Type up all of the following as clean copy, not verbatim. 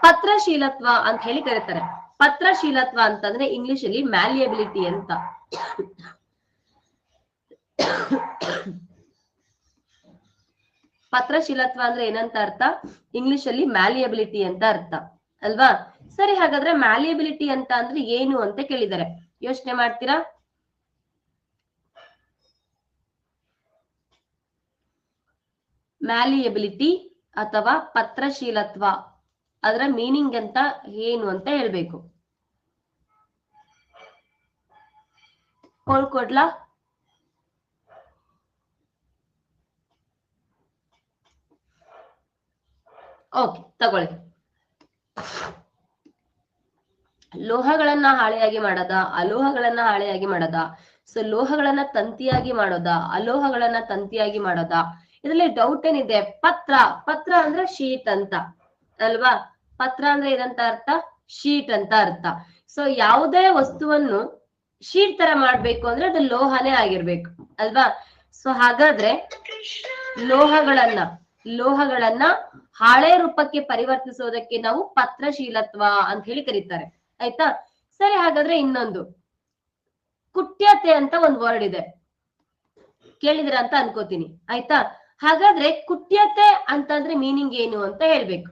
ಪತ್ರಶೀಲತ್ವ ಅಂತ ಹೇಳಿ ಕರೀತಾರೆ. ಪತ್ರಶೀಲತ್ವ ಅಂತಂದ್ರೆ ಇಂಗ್ಲಿಷ್ ಅಲ್ಲಿ ಮ್ಯಾಲಿಯಬಿಲಿಟಿ ಅಂತ. ಪತ್ರಶೀಲತ್ವ ಅಂದ್ರೆ ಏನಂತ ಅರ್ಥ? ಇಂಗ್ಲಿಷ್ ಅಲ್ಲಿ ಮ್ಯಾಲಿಯಬಿಲಿಟಿ ಅಂತ ಅರ್ಥ ಅಲ್ವಾ? ಸರಿ, ಹಾಗಾದ್ರೆ ಮ್ಯಾಲಿಯಬಿಲಿಟಿ ಅಂತ ಅಂದ್ರೆ ಏನು ಅಂತ ಕೇಳಿದ್ದಾರೆ. ಯೋಚನೆ ಮಾಡ್ತೀರಾ? ಮ್ಯಾಲಿಯಬಿಲಿಟಿ ಅಥವಾ ಪತ್ರಶೀಲತ್ವ ಅದರ ಮೀನಿಂಗ್ ಅಂತ ಏನು ಅಂತ ಹೇಳ್ಬೇಕು. ಕೊಡ್ಲಾ? ಓಕೆ, ತಗೊಳ್ಳಿ. ಲೋಹಗಳನ್ನ ಹಾಳೆಯಾಗಿ ಮಾಡದ, ಅಲೋಹಗಳನ್ನ ಹಾಳೆಯಾಗಿ ಮಾಡದ, ಸೊ ಲೋಹಗಳನ್ನ ತಂತಿಯಾಗಿ ಮಾಡೋದ, ಅಲೋಹಗಳನ್ನ ತಂತಿಯಾಗಿ ಮಾಡೋದ, ಇದರಲ್ಲಿ ಡೌಟ್ ಏನಿದೆ? ಪತ್ರ ಅಂದ್ರೆ ಶೀಟ್ ಅಂತ ಅಲ್ವಾ? ಪತ್ರ ಅಂದ್ರೆ ಏನಂತ ಅರ್ಥ? ಶೀಟ್ ಅಂತ ಅರ್ಥ. ಸೊ ಯಾವುದೇ ವಸ್ತುವನ್ನು ಶೀಟ್ ತರ ಮಾಡ್ಬೇಕು ಅಂದ್ರೆ ಅದು ಲೋಹನೇ ಆಗಿರ್ಬೇಕು ಅಲ್ವಾ? ಸೊ ಹಾಗಾದ್ರೆ ಲೋಹಗಳನ್ನ ಹಾಳೆ ರೂಪಕ್ಕೆ ಪರಿವರ್ತಿಸೋದಕ್ಕೆ ನಾವು ಪತ್ರಶೀಲತ್ವ ಅಂತ ಹೇಳಿ ಕರೀತಾರೆ. ಆಯ್ತಾ? ಸರಿ, ಹಾಗಾದ್ರೆ ಇನ್ನೊಂದು ಕುಟ್ಯತೆ ಅಂತ ಒಂದು ವರ್ಡ್ ಇದೆ, ಕೇಳಿದಿರ ಅಂತ ಅನ್ಕೋತೀನಿ. ಆಯ್ತಾ? ಹಾಗಾದ್ರೆ ಕುಟ್ಯತೆ ಅಂತಂದ್ರೆ ಮೀನಿಂಗ್ ಏನು ಅಂತ ಹೇಳ್ಬೇಕು.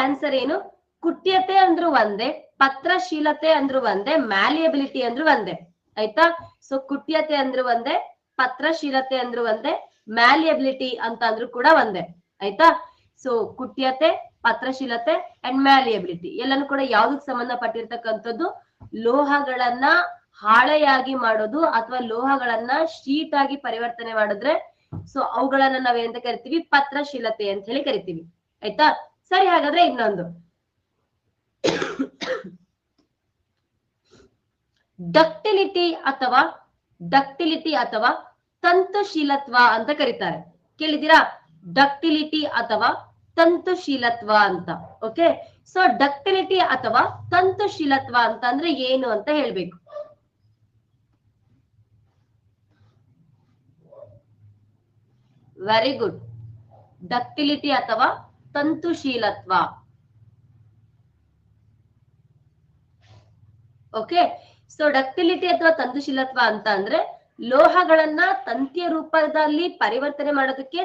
ಆನ್ಸರ್ ಏನು? ಕುಟ್ಯತೆ ಅಂದ್ರೂ ಒಂದೇ, ಪತ್ರಶೀಲತೆ ಅಂದ್ರೂ ಒಂದೇ, ಮ್ಯಾಲಿಯಬಿಲಿಟಿ ಅಂದ್ರೂ ಒಂದೇ. ಆಯ್ತಾ? ಸೊ ಕುಟ್ಯತೆ ಅಂದ್ರೂ ಒಂದೇ, ಪತ್ರಶೀಲತೆ ಅಂದ್ರೂ ಒಂದೇ, ಮ್ಯಾಲಿಯಬಿಲಿಟಿ ಅಂತ ಅಂದ್ರೂ ಕೂಡ ಒಂದೇ. ಆಯ್ತಾ? ಸೊ ಕುಟ್ಯತೆ, ಪತ್ರಶೀಲತೆ ಅಂಡ್ ಮ್ಯಾಲಿಯಬಿಲಿಟಿ ಎಲ್ಲಾನು ಕೂಡ ಯಾವ್ದಕ್ ಸಂಬಂಧಪಟ್ಟಿರ್ತಕ್ಕಂಥದ್ದು? ಲೋಹಗಳನ್ನ ಹಾಳೆಯಾಗಿ ಮಾಡೋದು ಅಥವಾ ಲೋಹಗಳನ್ನ ಶೀಟ್ ಆಗಿ ಪರಿವರ್ತನೆ ಮಾಡಿದ್ರೆ ಸೊ ಅವುಗಳನ್ನ ನಾವೇನಂತ ಕರಿತೀವಿ? ಪತ್ರಶೀಲತೆ ಅಂತ ಹೇಳಿ ಕರಿತೀವಿ. ಆಯ್ತಾ? ಸರಿ, ಹಾಗಾದ್ರೆ ಇನ್ನೊಂದು ಡಕ್ಟಿಲಿಟಿ ಅಥವಾ ತಂತುಶೀಲತ್ವ ಅಂತ ಕರೀತಾರೆ. ಕೇಳಿದಿರಾ? ಡಕ್ಟಿಲಿಟಿ ಅಥವಾ ತಂತುಶೀಲತ್ವ ಅಂತ. ಓಕೆ, ಸೊ ಡಕ್ಟಿಲಿಟಿ ಅಥವಾ ತಂತುಶೀಲತ್ವ ಅಂತ ಅಂದ್ರೆ ಏನು ಅಂತ ಹೇಳ್ಬೇಕು. Very good. ಡಕ್ಟಿಲಿಟಿ ಅಥವಾ ತಂತುಶೀಲತ್ವ. ಓಕೆ, ಸೊ ಡಕ್ಟಿಲಿಟಿ ಅಥವಾ ತಂತುಶೀಲತ್ವ ಅಂತ ಅಂದ್ರೆ ಲೋಹಗಳನ್ನ ತಂತಿಯ ರೂಪದಲ್ಲಿ ಪರಿವರ್ತನೆ ಮಾಡೋದಕ್ಕೆ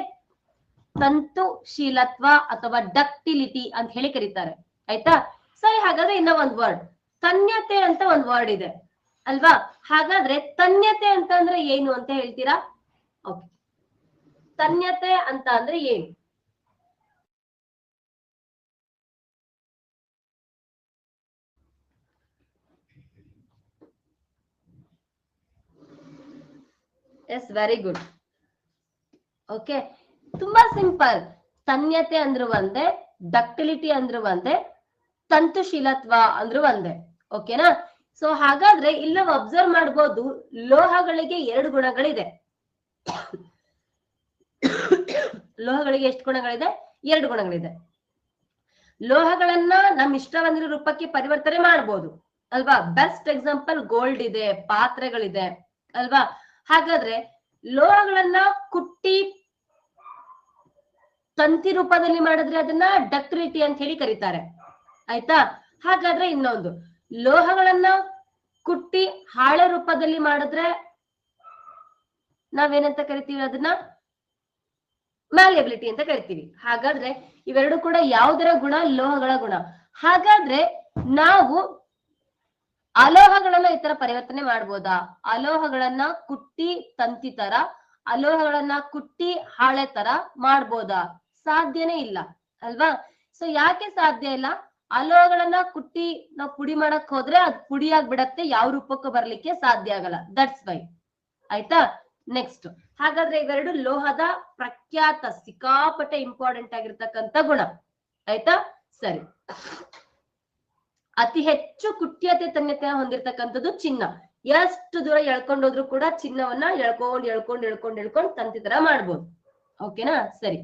ತಂತುಶೀಲತ್ವ ಅಥವಾ ಡಕ್ಟಿಲಿಟಿ ಅಂತ ಹೇಳಿ ಕರೀತಾರೆ. ಆಯ್ತಾ? ಸರಿ, ಹಾಗಾದ್ರೆ ಇನ್ನ ಒಂದ್ ವರ್ಡ್ ತನ್ಯತೆ ಅಂತ ಒಂದ್ ವರ್ಡ್ ಇದೆ ಅಲ್ವಾ? ಹಾಗಾದ್ರೆ ತನ್ಯತೆ ಅಂತ ಅಂದ್ರೆ ಏನು ಅಂತ ಹೇಳ್ತೀರಾ? ಓಕೆ, ತನ್ಯತೆ ಅಂತ ಅಂದ್ರೆ ಏನು? Yes, very good. ಓಕೆ, ತುಂಬಾ ಸಿಂಪಲ್. ತನ್ಯತೆ ಅಂದ್ರು ಒಂದೇ, ಡಕ್ಟಿಲಿಟಿ ಅಂದ್ರು ಒಂದೇ, ತಂತುಶೀಲತ್ವ ಅಂದ್ರು ಒಂದೇ. ಓಕೆನಾ? ಸೊ ಹಾಗಾದ್ರೆ ಇಲ್ಲಿ ನಾವು ಅಬ್ಸರ್ವ್ ಮಾಡ್ಬೋದು, ಲೋಹಗಳಿಗೆ 2 ಗುಣಗಳಿದೆ. ಲೋಹಗಳಿಗೆ ಎಷ್ಟು ಗುಣಗಳಿದೆ? 2 ಗುಣಗಳಿದೆ. ಲೋಹಗಳನ್ನ ನಮ್ ಇಷ್ಟ ಬಂದಿರೋ ರೂಪಕ್ಕೆ ಪರಿವರ್ತನೆ ಮಾಡ್ಬೋದು ಅಲ್ವಾ? ಬೆಸ್ಟ್ ಎಕ್ಸಾಂಪಲ್ ಗೋಲ್ಡ್ ಇದೆ, ಪಾತ್ರೆಗಳಿದೆ ಅಲ್ವಾ? ಹಾಗಾದ್ರೆ ಲೋಹಗಳನ್ನ ಕುಟ್ಟಿ ತಂತಿ ರೂಪದಲ್ಲಿ ಮಾಡಿದ್ರೆ ಅದನ್ನ ಡಕ್ಟಿಲಿಟಿ ಅಂತ ಹೇಳಿ ಕರೀತಾರೆ. ಆಯ್ತಾ? ಹಾಗಾದ್ರೆ ಇನ್ನೊಂದು ಲೋಹಗಳನ್ನ ಕುಟ್ಟಿ ಹಾಳೆ ರೂಪದಲ್ಲಿ ಮಾಡಿದ್ರೆ ನಾವೇನಂತ ಕರಿತೀವಿ? ಅದನ್ನ ಮ್ಯಾಲಿಯಬಿಲಿಟಿ ಅಂತ ಕರಿತೀವಿ. ಹಾಗಾದ್ರೆ ಇವೆರಡು ಕೂಡ ಯಾವುದರ ಗುಣ? ಲೋಹಗಳ ಗುಣ. ಹಾಗಾದ್ರೆ ನಾವು ಅಲೋಹಗಳನ್ನ ಈ ತರ ಪರಿವರ್ತನೆ ಮಾಡ್ಬೋದಾ? ಅಲೋಹಗಳನ್ನ ಕುಟ್ಟಿ ತಂತಿ ತರ, ಅಲೋಹಗಳನ್ನ ಕುಟ್ಟಿ ಹಾಳೆ ತರ ಮಾಡ್ಬೋದಾ? ಸಾಧ್ಯನೇ ಇಲ್ಲ ಅಲ್ವಾ? ಸೊ ಯಾಕೆ ಸಾಧ್ಯ ಇಲ್ಲ? ಅಲೋಹಗಳನ್ನ ಕುಟ್ಟಿ ನಾವು ಪುಡಿ ಮಾಡಕ್ ಹೋದ್ರೆ ಅದ್ ಪುಡಿ ಆಗ್ಬಿಡತ್ತೆ, ಯಾವ ರೂಪಕ್ಕೂ ಬರ್ಲಿಕ್ಕೆ ಸಾಧ್ಯ ಆಗಲ್ಲ. That's why. ಆಯ್ತಾ? ನೆಕ್ಸ್ಟ್, ಹಾಗಾದ್ರೆ ಇವೆರಡು ಲೋಹದ ಪ್ರಖ್ಯಾತ ಸಿಕ್ಕಾಪಟ್ಟೆ ಇಂಪಾರ್ಟೆಂಟ್ ಆಗಿರ್ತಕ್ಕಂಥ ಗುಣ. ಆಯ್ತಾ? ಸರಿ. ಅತಿ ಹೆಚ್ಚು ಕುಟ್ಯತೆ ತನ್ಯತೆ ಹೊಂದಿರತಕ್ಕಂಥದ್ದು ಚಿನ್ನ. ಎಷ್ಟು ದೂರ ಎಳ್ಕೊಂಡೋದ್ರು ಕೂಡ ಚಿನ್ನವನ್ನ ಎಳ್ಕೊಂಡ್ ತಂತಿ ತರ ಮಾಡ್ಬೋದು. ಓಕೆನಾ? ಸರಿ.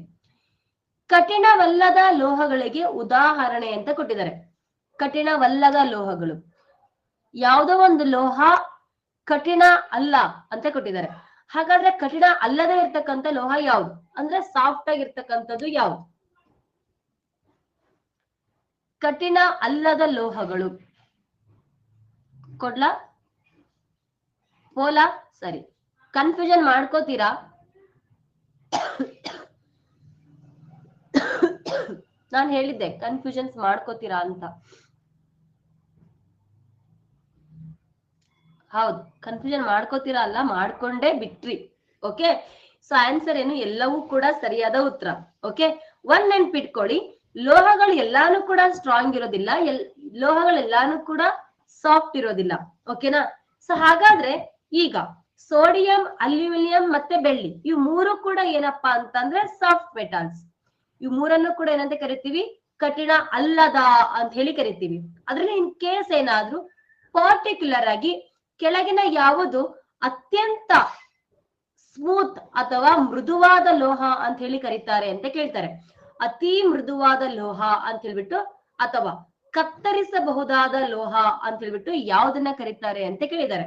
ಕಠಿಣವಲ್ಲದ ಲೋಹಗಳಿಗೆ ಉದಾಹರಣೆ ಅಂತ ಕೊಟ್ಟಿದ್ದಾರೆ. ಕಠಿಣವಲ್ಲದ ಲೋಹಗಳು, ಯಾವುದೋ ಒಂದು ಲೋಹ ಕಠಿಣ ಅಲ್ಲ ಅಂತ ಕೊಟ್ಟಿದ್ದಾರೆ. ಹಾಗಾದ್ರೆ ಕಠಿಣ ಅಲ್ಲದೆ ಇರ್ತಕ್ಕಂಥ ಲೋಹ ಯಾವುದು ಅಂದ್ರೆ ಸಾಫ್ಟ್ ಆಗಿರ್ತಕ್ಕಂಥದ್ದು ಯಾವುದು? ಕಠಿಣ ಅಲ್ಲದ ಲೋಹಗಳು ಕೊಡ್ಲಾ ಪೋಲಾ? ಸರಿ, ಕನ್ಫ್ಯೂಷನ್ ಮಾಡ್ಕೋತೀರಾ? ನಾನು ಹೇಳಿದ್ದೆ ಕನ್ಫ್ಯೂಷನ್ಸ್ ಮಾಡ್ಕೋತೀರಾ ಅಂತ. ಹೌದು, ಕನ್ಫ್ಯೂಷನ್ ಮಾಡ್ಕೋತೀರಾ ಅಲ್ಲ, ಮಾಡ್ಕೊಂಡೇ ಬಿಟ್ರಿ. ಓಕೆ, ಸೊ ಆನ್ಸರ್ ಏನು? ಎಲ್ಲವೂ ಕೂಡ ಸರಿಯಾದ ಉತ್ತರ. ಓಕೆ, ಒಂದ್ ನೆನ್ಪಿಟ್ಕೊಳ್ಳಿ, ಲೋಹಗಳು ಎಲ್ಲಾನು ಕೂಡ ಸ್ಟ್ರಾಂಗ್ ಇರೋದಿಲ್ಲ, ಲೋಹಗಳೆಲ್ಲಾನು ಕೂಡ ಸಾಫ್ಟ್ ಇರೋದಿಲ್ಲ. ಓಕೆನಾ? ಸೊ ಹಾಗಾದ್ರೆ ಈಗ ಸೋಡಿಯಂ, ಅಲ್ಯೂಮಿನಿಯಂ ಮತ್ತೆ ಬೆಳ್ಳಿ, ಇವು ಮೂರು ಕೂಡ ಏನಪ್ಪಾ ಅಂತಂದ್ರೆ ಸಾಫ್ಟ್ ಮೆಟಲ್ಸ್. ಇವು ಮೂರನ್ನು ಕೂಡ ಏನಂತ ಕರಿತೀವಿ? ಕಠಿಣ ಅಲ್ಲದ ಅಂತ ಹೇಳಿ ಕರಿತೀವಿ. ಅದ್ರಲ್ಲಿ ಇನ್ ಕೇಸ್ ಏನಾದ್ರೂ ಪರ್ಟಿಕ್ಯುಲರ್ ಆಗಿ ಕೆಳಗಿನ ಯಾವುದು ಅತ್ಯಂತ ಸ್ಮೂತ್ ಅಥವಾ ಮೃದುವಾದ ಲೋಹ ಅಂತ ಹೇಳಿ ಕರೀತಾರೆ ಅಂತ ಕೇಳ್ತಾರೆ. ಅತಿ ಮೃದುವಾದ ಲೋಹ ಅಂತ ಹೇಳ್ಬಿಟ್ಟು ಅಥವಾ ಕತ್ತರಿಸಬಹುದಾದ ಲೋಹ ಅಂತ ಹೇಳ್ಬಿಟ್ಟು ಯಾವ್ದನ್ನ ಕರೀತಾರೆ ಅಂತ ಕೇಳಿದ್ದಾರೆ.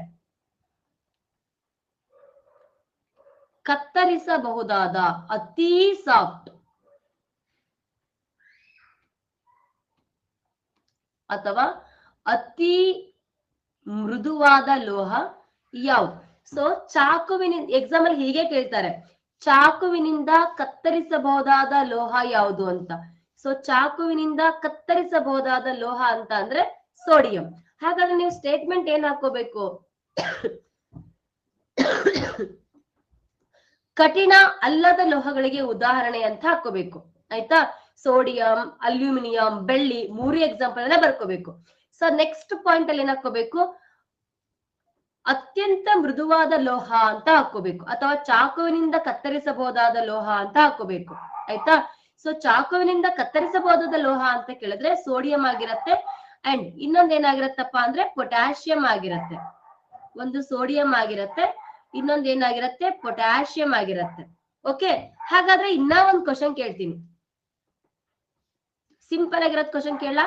ಕತ್ತರಿಸಬಹುದಾದ, ಅತಿ ಸಾಫ್ಟ್ ಅಥವಾ ಅತಿ ಮೃದುವಾದ ಲೋಹ ಯಾವುದು? ಸೊ ಚಾಕುವಿನಿಂದ ಎಕ್ಸಾಮ್ ಅಲ್ಲಿ ಹೀಗೆ ಕೇಳ್ತಾರೆ, ಚಾಕುವಿನಿಂದ ಕತ್ತರಿಸಬಹುದಾದ ಲೋಹ ಯಾವುದು ಅಂತ. ಸೊ ಚಾಕುವಿನಿಂದ ಕತ್ತರಿಸಬಹುದಾದ ಲೋಹ ಅಂತ ಅಂದ್ರೆ ಸೋಡಿಯಂ. ಹಾಗಾದ್ರೆ ನೀವು ಸ್ಟೇಟ್ಮೆಂಟ್ ಏನ್ ಹಾಕೋಬೇಕು? ಕಠಿಣ ಅಲ್ಲದ ಲೋಹಗಳಿಗೆ ಉದಾಹರಣೆ ಅಂತ ಹಾಕೋಬೇಕು. ಆಯ್ತಾ? ಸೋಡಿಯಂ, ಅಲ್ಯೂಮಿನಿಯಂ, ಬೆಳ್ಳಿ, ಮೂರು ಎಕ್ಸಾಂಪಲ್ ಅನ್ನ ಬರ್ಕೋಬೇಕು. ಸೊ ನೆಕ್ಸ್ಟ್ ಪಾಯಿಂಟ್ ಅಲ್ಲಿ ಏನ್ ಹಾಕೋಬೇಕು? ಅತ್ಯಂತ ಮೃದುವಾದ ಲೋಹ ಅಂತ ಹಾಕೋಬೇಕು, ಅಥವಾ ಚಾಕುವಿನಿಂದ ಕತ್ತರಿಸಬಹುದಾದ ಲೋಹ ಅಂತ ಹಾಕೋಬೇಕು. ಆಯ್ತಾ? ಸೊ ಚಾಕುವಿನಿಂದ ಕತ್ತರಿಸಬಹುದಾದ ಲೋಹ ಅಂತ ಕೇಳಿದ್ರೆ ಸೋಡಿಯಂ ಆಗಿರತ್ತೆ, ಅಂಡ್ ಇನ್ನೊಂದ್ ಏನಾಗಿರತ್ತಪ್ಪ ಅಂದ್ರೆ ಪೊಟ್ಯಾಷಿಯಂ ಆಗಿರತ್ತೆ. ಒಂದು ಸೋಡಿಯಂ ಆಗಿರತ್ತೆ, ಇನ್ನೊಂದ್ ಏನಾಗಿರತ್ತೆ? ಪೊಟ್ಯಾಷಿಯಂ ಆಗಿರತ್ತೆ. ಓಕೆ, ಹಾಗಾದ್ರೆ ಇನ್ನ ಒಂದ್ ಕ್ವಶನ್ ಕೇಳ್ತೀನಿ, ಸಿಂಪಲ್ ಆಗಿರೋದ್ ಕ್ವಶನ್ ಕೇಳ.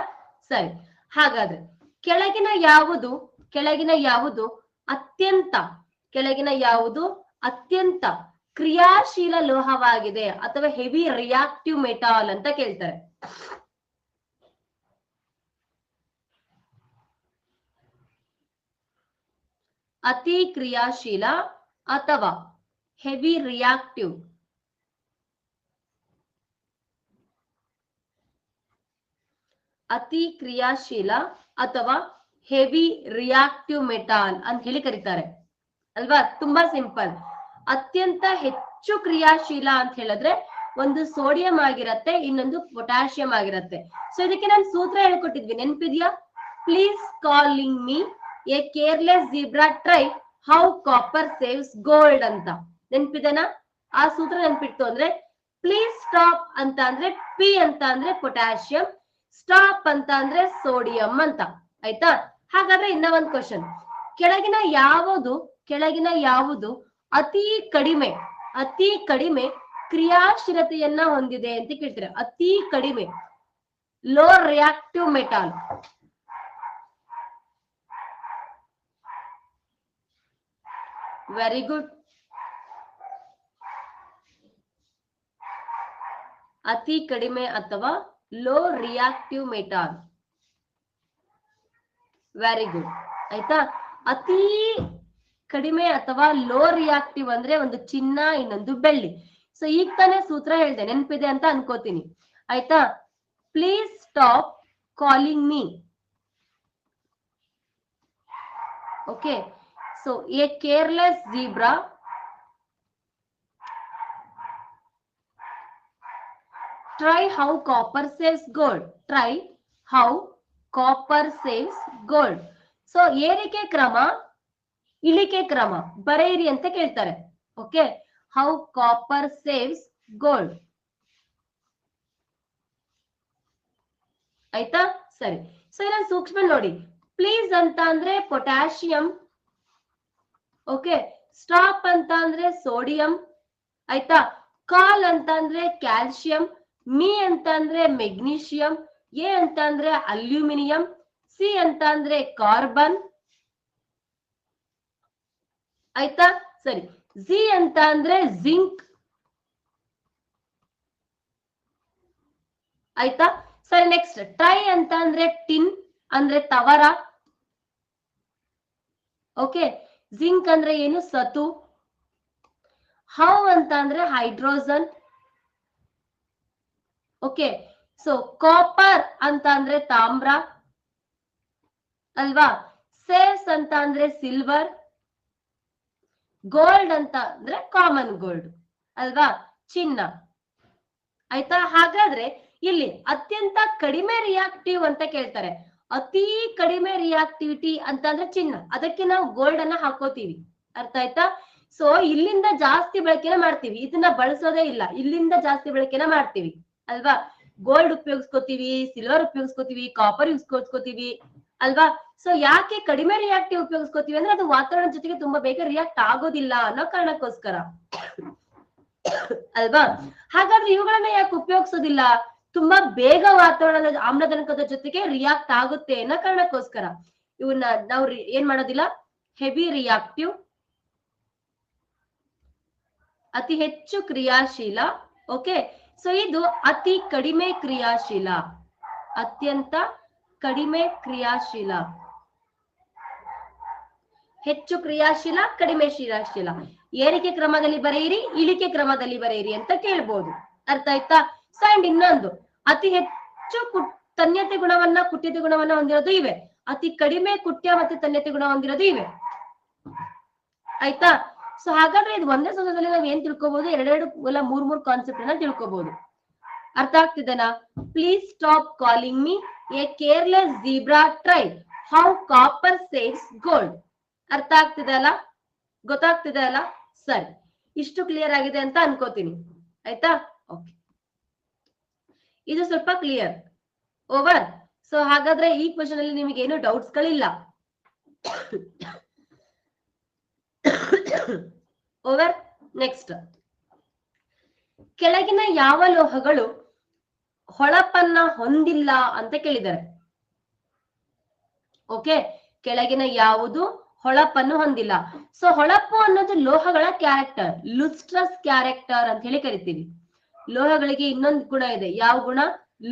ಸರಿ, ಹಾಗಾದ್ರೆ ಕೆಳಗಿನ ಯಾವುದು ಅತ್ಯಂತ ಕ್ರಿಯಾಶೀಲ ಲೋಹವಾಗಿದೆ ಅಥವಾ ಹೆವಿ ರಿಯಾಕ್ಟಿವ್ ಮೆಟಾಲ್ ಅಂತ ಕೇಳ್ತಾರೆ. ಅತಿ ಕ್ರಿಯಾಶೀಲ ಅಥವಾ ಹೆವಿ ರಿಯಾಕ್ಟಿವ್, ಅತಿ ಕ್ರಿಯಾಶೀಲ ಅಥವಾ ಹೆವಿ ರಿಯಾಕ್ಟಿವ್ ಮೆಟಾಲ್ ಅಂತ ಹೇಳಿ ಕರೀತಾರೆ ಅಲ್ವಾ? ತುಂಬಾ ಸಿಂಪಲ್. ಅತ್ಯಂತ ಹೆಚ್ಚು ಕ್ರಿಯಾಶೀಲ ಅಂತ ಹೇಳಿದ್ರೆ ಒಂದು ಸೋಡಿಯಂ ಆಗಿರತ್ತೆ, ಇನ್ನೊಂದು ಪೊಟ್ಯಾಷಿಯಂ ಆಗಿರತ್ತೆ. ಸೊ ಇದಕ್ಕೆ ನಾನು ಸೂತ್ರ ಹೇಳ್ಕೊಟ್ಟಿದ್ವಿ, ನೆನ್ಪಿದ್ಯಾ? Please calling me a careless zebra try how copper saves gold ಅಂತ. ನೆನ್ಪಿದೆನಾ? ಆ ಸೂತ್ರ ನೆನ್ಪಿಟ್ಟು ಅಂದ್ರೆ ಪ್ಲೀಸ್ ಸ್ಟಾಪ್ ಅಂತ ಅಂದ್ರೆ ಪಿ ಅಂತ ಅಂದ್ರೆ ಪೊಟ್ಯಾಷಿಯಂ, ಸ್ಟಾಪ್ ಅಂತ ಅಂದ್ರೆ ಸೋಡಿಯಂ ಅಂತ. ಆಯ್ತಾ? ಹಾಗಾದ್ರೆ ಇನ್ನ ಒಂದ್ ಕ್ವಶನ್, ಕೆಳಗಿನ ಯಾವುದು ಅತಿ ಕಡಿಮೆ ಕ್ರಿಯಾಶೀಲತೆಯನ್ನ ಹೊಂದಿದೆ ಅಂತ ಕೇಳ್ತಾರೆ? ಅತಿ ಕಡಿಮೆ, low reactive metal. Very good. ಅತಿ ಕಡಿಮೆ ಅಥವಾ low reactive metal. Very good. ಆಯ್ತಾ? ಅತಿ ಕಡಿಮೆ ಅಥವಾ ಲೋ ರಿಯಾಕ್ಟಿವ್ ಅಂದ್ರೆ ಒಂದು ಚಿನ್ನ, ಇನ್ನೊಂದು ಬೆಳ್ಳಿ. ಸೊ ಈಗ ತಾನೇ ಸೂತ್ರ ಹೇಳಿದೆ, ನೆನಪಿದೆ ಅಂತ ಅನ್ಕೋತೀನಿ. ಆಯ್ತಾ? Please stop calling me. Okay, so A careless zebra try how copper saves gold. Try how copper saves gold. So ಏರಿಕೆ ಕ್ರಮ, ಇಳಿಕೆ ಕ್ರಮ ಬರೆಯಿರಿ ಅಂತ ಕೇಳ್ತಾರೆ. Okay, how copper saves gold. ಆಯ್ತಾ? ಸರಿ. ಸೊ ಇದನ್ನ ಸೂಕ್ಷ್ಮ ನೋಡಿ, ಪ್ಲೀಸ್ ಅಂತ ಅಂದ್ರೆ ಪೊಟ್ಯಾಷಿಯಂ, ಓಕೆ, ಸ್ಟಾಪ್ ಅಂತ ಅಂದ್ರೆ ಸೋಡಿಯಂ, ಆಯ್ತಾ. ಕಾಲ್ ಅಂತ ಅಂದ್ರೆ ಕ್ಯಾಲ್ಸಿಯಂ, ಮಿ ಅಂತ ಅಂದ್ರೆ ಮೆಗ್ನೀಷಿಯಂ, ಎ ಅಂತ ಅಂದ್ರೆ ಅಲ್ಯೂಮಿನಿಯಂ, ಸಿ ಅಂತ ಅಂದ್ರೆ ಕಾರ್ಬನ್, ಆಯ್ತಾ. ಸರಿ, ಜಿ ಅಂತ ಅಂದ್ರೆ ಜಿಂಕ್, ಆಯ್ತಾ. ಸರಿ, ನೆಕ್ಸ್ಟ್ ಟ್ರೈ ಅಂತ ಅಂದ್ರೆ ಟಿನ್ ಅಂದ್ರೆ ತವರ. ಓಕೆ, ಜಿಂಕ್ ಅಂದ್ರೆ ಏನು, ಸತು. ಹೌ ಅಂತ ಅಂದ್ರೆ ಹೈಡ್ರೋಜನ್. ಓಕೆ, ಸೊ ಕಾಪರ್ ಅಂತ ಅಂದ್ರೆ ತಾಮ್ರ ಅಲ್ವಾ. ಸೇಸ್ ಅಂತ ಅಂದ್ರೆ ಸಿಲ್ವರ್. ಗೋಲ್ಡ್ ಅಂತ ಅಂದ್ರೆ ಕಾಮನ್ ಗೋಲ್ಡ್ ಅಲ್ವಾ, ಚಿನ್ನ. ಆಯ್ತಾ. ಹಾಗಾದ್ರೆ ಇಲ್ಲಿ ಅತ್ಯಂತ ಕಡಿಮೆ ರಿಯಾಕ್ಟಿವ್ ಅಂತ ಕೇಳ್ತಾರೆ. ಅತಿ ಕಡಿಮೆ ರಿಯಾಕ್ಟಿವಿಟಿ ಅಂತ ಅಂದ್ರೆ ಚಿನ್ನ, ಅದಕ್ಕೆ ನಾವು ಗೋಲ್ಡ್ ಅನ್ನ ಹಾಕೋತೀವಿ. ಅರ್ಥ ಆಯ್ತಾ. ಸೊ ಇಲ್ಲಿಂದ ಜಾಸ್ತಿ ಬಳಕೆನ ಮಾಡ್ತೀವಿ, ಇದನ್ನ ಬಳಸೋದೇ ಇಲ್ಲ, ಇಲ್ಲಿಂದ ಜಾಸ್ತಿ ಬಳಕೆನ ಮಾಡ್ತೀವಿ ಅಲ್ವಾ. ಗೋಲ್ಡ್ ಉಪಯೋಗಿಸ್ಕೋತೀವಿ, ಸಿಲ್ವರ್ ಉಪಯೋಗಿಸ್ಕೋತೀವಿ, ಕಾಪರ್ ಉಪಯೋಗಿಸ್ಕೋತೀವಿ ಅಲ್ವಾ. ಸೊ ಯಾಕೆ ಕಡಿಮೆ ರಿಯಾಕ್ಟಿವ್ ಉಪಯೋಗಿಸ್ಕೋತೀವಿ ಅಂದ್ರೆ ಅದು ವಾತಾವರಣದ ಜೊತೆಗೆ ತುಂಬಾ ಬೇಗ ರಿಯಾಕ್ಟ್ ಆಗೋದಿಲ್ಲ ಅನ್ನೋ ಕಾರಣಕ್ಕೋಸ್ಕರ ಅಲ್ವಾ. ಹಾಗಾದ್ರೆ ಇವುಗಳನ್ನ ಯಾಕೆ ಉಪಯೋಗಿಸೋದಿಲ್ಲ, ತುಂಬಾ ಬೇಗ ವಾತಾವರಣದ ಆಮ್ಲಜನಕದ ಜೊತೆಗೆ ರಿಯಾಕ್ಟ್ ಆಗುತ್ತೆ ಅನ್ನೋ ಕಾರಣಕ್ಕೋಸ್ಕರ ಇವನ್ನ ನಾವು ಏನ್ ಮಾಡೋದಿಲ್ಲ. ಹೆವಿ ರಿಯಾಕ್ಟಿವ್, ಅತಿ ಹೆಚ್ಚು ಕ್ರಿಯಾಶೀಲ. ಓಕೆ, ಸೊ ಇದು ಅತಿ ಕಡಿಮೆ ಕ್ರಿಯಾಶೀಲ, ಅತ್ಯಂತ ಕಡಿಮೆ ಕ್ರಿಯಾಶೀಲ. ಹೆಚ್ಚು ಕ್ರಿಯಾಶೀಲ, ಕಡಿಮೆ ಕ್ರಿಯಾಶೀಲ. ಏರಿಕೆ ಕ್ರಮದಲ್ಲಿ ಬರೆಯಿರಿ, ಇಳಿಕೆ ಕ್ರಮದಲ್ಲಿ ಬರೆಯಿರಿ ಅಂತ ಕೇಳ್ಬೋದು. ಅರ್ಥ ಆಯ್ತಾ. ಸೊ ಅಂಡ್ ಇನ್ನೊಂದು, ಅತಿ ಹೆಚ್ಚು ತನ್ಯತೆ ಗುಣವನ್ನ ಕುಟ್ಯತೆ ಗುಣವನ್ನ ಹೊಂದಿರೋದು ಇವೆ, ಅತಿ ಕಡಿಮೆ ಕುಟ್ಯ ಮತ್ತೆ ತನ್ಯತೆ ಗುಣ ಹೊಂದಿರೋದು ಇವೆ. ಆಯ್ತಾ. ಸೊ ಹಾಗಾದ್ರೆ ಇದು ಒಂದೇ ಸೂತ್ರದಲ್ಲಿ ನಾವು ಏನ್ ತಿಳ್ಕೊಬಹುದು, ಎರಡೆರಡು ಇಲ್ಲ ಮೂರ್ ಕಾನ್ಸೆಪ್ಟ್ ಅನ್ನ ತಿಳ್ಕೊಬಹುದು. ಅರ್ಥ ಆಗ್ತಿದೆನಾ. Please stop calling me a careless zebra try how copper saves gold. ಅರ್ಥ ಆಗ್ತಿದೆ ಅಲ್ಲ, ಗೊತ್ತಾಗ್ತಿದೆ ಅಲ್ಲ. ಸರಿ, ಇಷ್ಟು ಕ್ಲಿಯರ್ ಆಗಿದೆ ಅಂತ ಅನ್ಕೋತೀನಿ. ಆಯ್ತಾ. ಓಕೆ, ಇದು ಸ್ವಲ್ಪ ಕ್ಲಿಯರ್. ಓವರ್. ಸೊ ಹಾಗಾದ್ರೆ ಈ ಕ್ವಶನ್ ಅಲ್ಲಿ ನಿಮಗೆ ಏನು ಡೌಟ್ಸ್ ಗಳಿಲ್ಲ. ಓವರ್. ನೆಕ್ಸ್ಟ್, ಕೆಳಗಿನ ಯಾವ ಲೋಹಗಳು ಹೊಳಪನ್ನ ಹೊಂದಿಲ್ಲ ಅಂತ ಕೇಳಿದ್ದಾರೆ. ಓಕೆ, ಕೆಳಗಿನ ಯಾವುದು ಹೊಳಪನ್ನು ಹೊಂದಿಲ್ಲ. ಸೊ ಹೊಳಪು ಅನ್ನೋದು ಲೋಹಗಳ ಕ್ಯಾರೆಕ್ಟರ್, ಲುಸ್ಟ್ರಸ್ ಕ್ಯಾರೆಕ್ಟರ್ ಅಂತ ಹೇಳಿ ಕರಿತೀವಿ. ಲೋಹಗಳಿಗೆ ಇನ್ನೊಂದು ಗುಣ ಇದೆ, ಯಾವ ಗುಣ,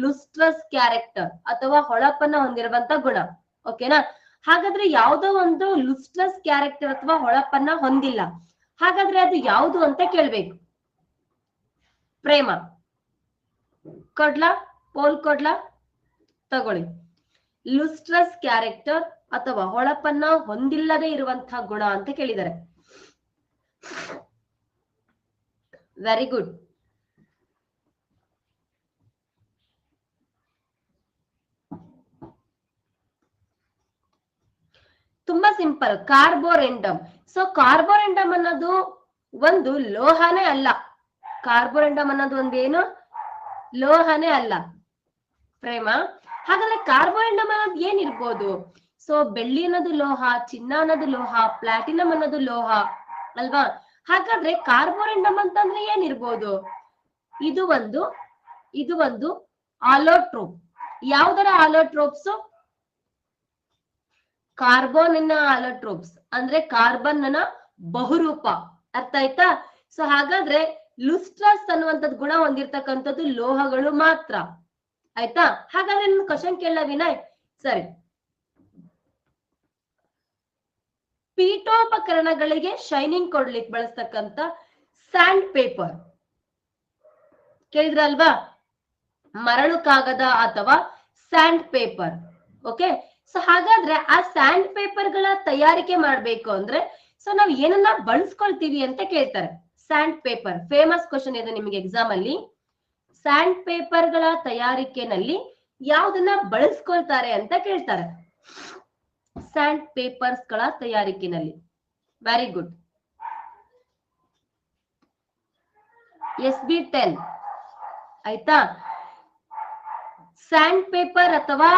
ಲುಸ್ಟ್ರಸ್ ಕ್ಯಾರೆಕ್ಟರ್ ಅಥವಾ ಹೊಳಪನ್ನ ಹೊಂದಿರುವಂತ ಗುಣ. ಓಕೆನಾ. ಹಾಗಾದ್ರೆ ಯಾವುದೋ ಒಂದು ಲುಸ್ಟ್ರಸ್ ಕ್ಯಾರೆಕ್ಟರ್ ಅಥವಾ ಹೊಳಪನ್ನ ಹೊಂದಿಲ್ಲ, ಹಾಗಾದ್ರೆ ಅದು ಯಾವುದು ಅಂತ ಕೇಳ್ಬೇಕು. ಪ್ರೇಮ ಕೊಡ್ಲಾ, ಪೋಲ್ ಕೊಡ್ಲಾ, ತಗೊಳ್ಳಿ. ಲುಸ್ಟ್ರಸ್ ಕ್ಯಾರೆಕ್ಟರ್ ಅಥವಾ ಹೊಳಪನ್ನ ಹೊಂದಿಲ್ಲದೆ ಇರುವಂತಹ ಗುಣ ಅಂತ ಕೇಳಿದ್ದಾರೆ. Very good. ತುಂಬಾ ಸಿಂಪಲ್, ಕಾರ್ಬೋರೆಂಡಮ್. ಸೊ ಕಾರ್ಬೋರೆಂಡಮ್ ಅನ್ನೋದು ಒಂದು ಲೋಹನೇ ಅಲ್ಲ. ಕಾರ್ಬೋರೆಂಡಮ್ ಅನ್ನೋದು ಒಂದೇನು ಲೋಹನೇ ಅಲ್ಲ ಪ್ರೇಮ. ಹಾಗಾದ್ರೆ ಕಾರ್ಬೋರೆಂಡಮ್ ಅನ್ನೋದು ಏನಿರ್ಬೋದು. ಸೊ ಬೆಳ್ಳಿ ಅನ್ನೋದು ಲೋಹ, ಚಿನ್ನ ಅನ್ನೋದು ಲೋಹ, ಪ್ಲಾಟಿನಂ ಅನ್ನೋದು ಲೋಹ ಅಲ್ವಾ. ಹಾಗಾದ್ರೆ ಕಾರ್ಬೋರೆಂಡಮ್ ಅಂತಂದ್ರೆ ಏನಿರ್ಬೋದು. ಇದು ಒಂದು ಆಲೋಟ್ರೋಪ್. ಯಾವ್ದರ ಆಲೋಟ್ರೋಪ್ಸ್, ಕಾರ್ಬೋನ್ ಆಲೋಟ್ರೋಪ್ಸ್ ಅಂದ್ರೆ ಕಾರ್ಬನ್ ನ ಬಹುರೂಪ. ಅರ್ಥ ಆಯ್ತಾ. ಸೊ ಹಾಗಾದ್ರೆ ಲುಸ್ಟ್ರಸ್ ಅನ್ನುವಂಥದ್ದು ಗುಣ ಹೊಂದಿರ್ತಕ್ಕಂಥದ್ದು ಲೋಹಗಳು ಮಾತ್ರ. ಆಯ್ತಾ. ಹಾಗಾದ್ರೆ ನಿಮ್ಗೆ ಕ್ವಶನ್ ಕೇಳಲ್ಲ ವಿನಯ್. ಸರಿ, ಪೀಠೋಪಕರಣಗಳಿಗೆ ಶೈನಿಂಗ್ ಕೊಡ್ಲಿಕ್ಕೆ ಬಳಸ್ತಕ್ಕಂಥ ಸ್ಯಾಂಡ್ ಪೇಪರ್ ಕೇಳಿದ್ರಲ್ವಾ, ಮರಳು ಕಾಗದ ಅಥವಾ ಸ್ಯಾಂಡ್ ಪೇಪರ್. ಓಕೆ. ಸೊ ಹಾಗಾದ್ರೆ ಆ ಸ್ಯಾಂಡ್ ಪೇಪರ್ ಗಳ ತಯಾರಿಕೆ ಮಾಡ್ಬೇಕು ಅಂದ್ರೆ ಸೊ ನಾವ್ ಏನನ್ನ ಬಳಸ್ಕೊಳ್ತೀವಿ ಅಂತ ಕೇಳ್ತಾರೆ. ಸ್ಯಾಂಡ್ ಪೇಪರ್ ಫೇಮಸ್ ಕ್ವಶನ್ ಇದೆ ನಿಮಗೆ ಎಕ್ಸಾಮ್ ಅಲ್ಲಿ. ಸ್ಯಾಂಡ್ ಪೇಪರ್ ಗಳ ತಯಾರಿಕೆನಲ್ಲಿ ಯಾವ್ದನ್ನ ಬಳಸ್ಕೊಳ್ತಾರೆ ಅಂತ ಕೇಳ್ತಾರೆ. ಸ್ಯಾಂಡ್ ಪೇಪರ್ಸ್ ಗಳ ತಯಾರಿಕೆನಲ್ಲಿ. Very good. SB10 ಆಯ್ತಾ. ಸ್ಯಾಂಡ್ ಪೇಪರ್ ಅಥವಾ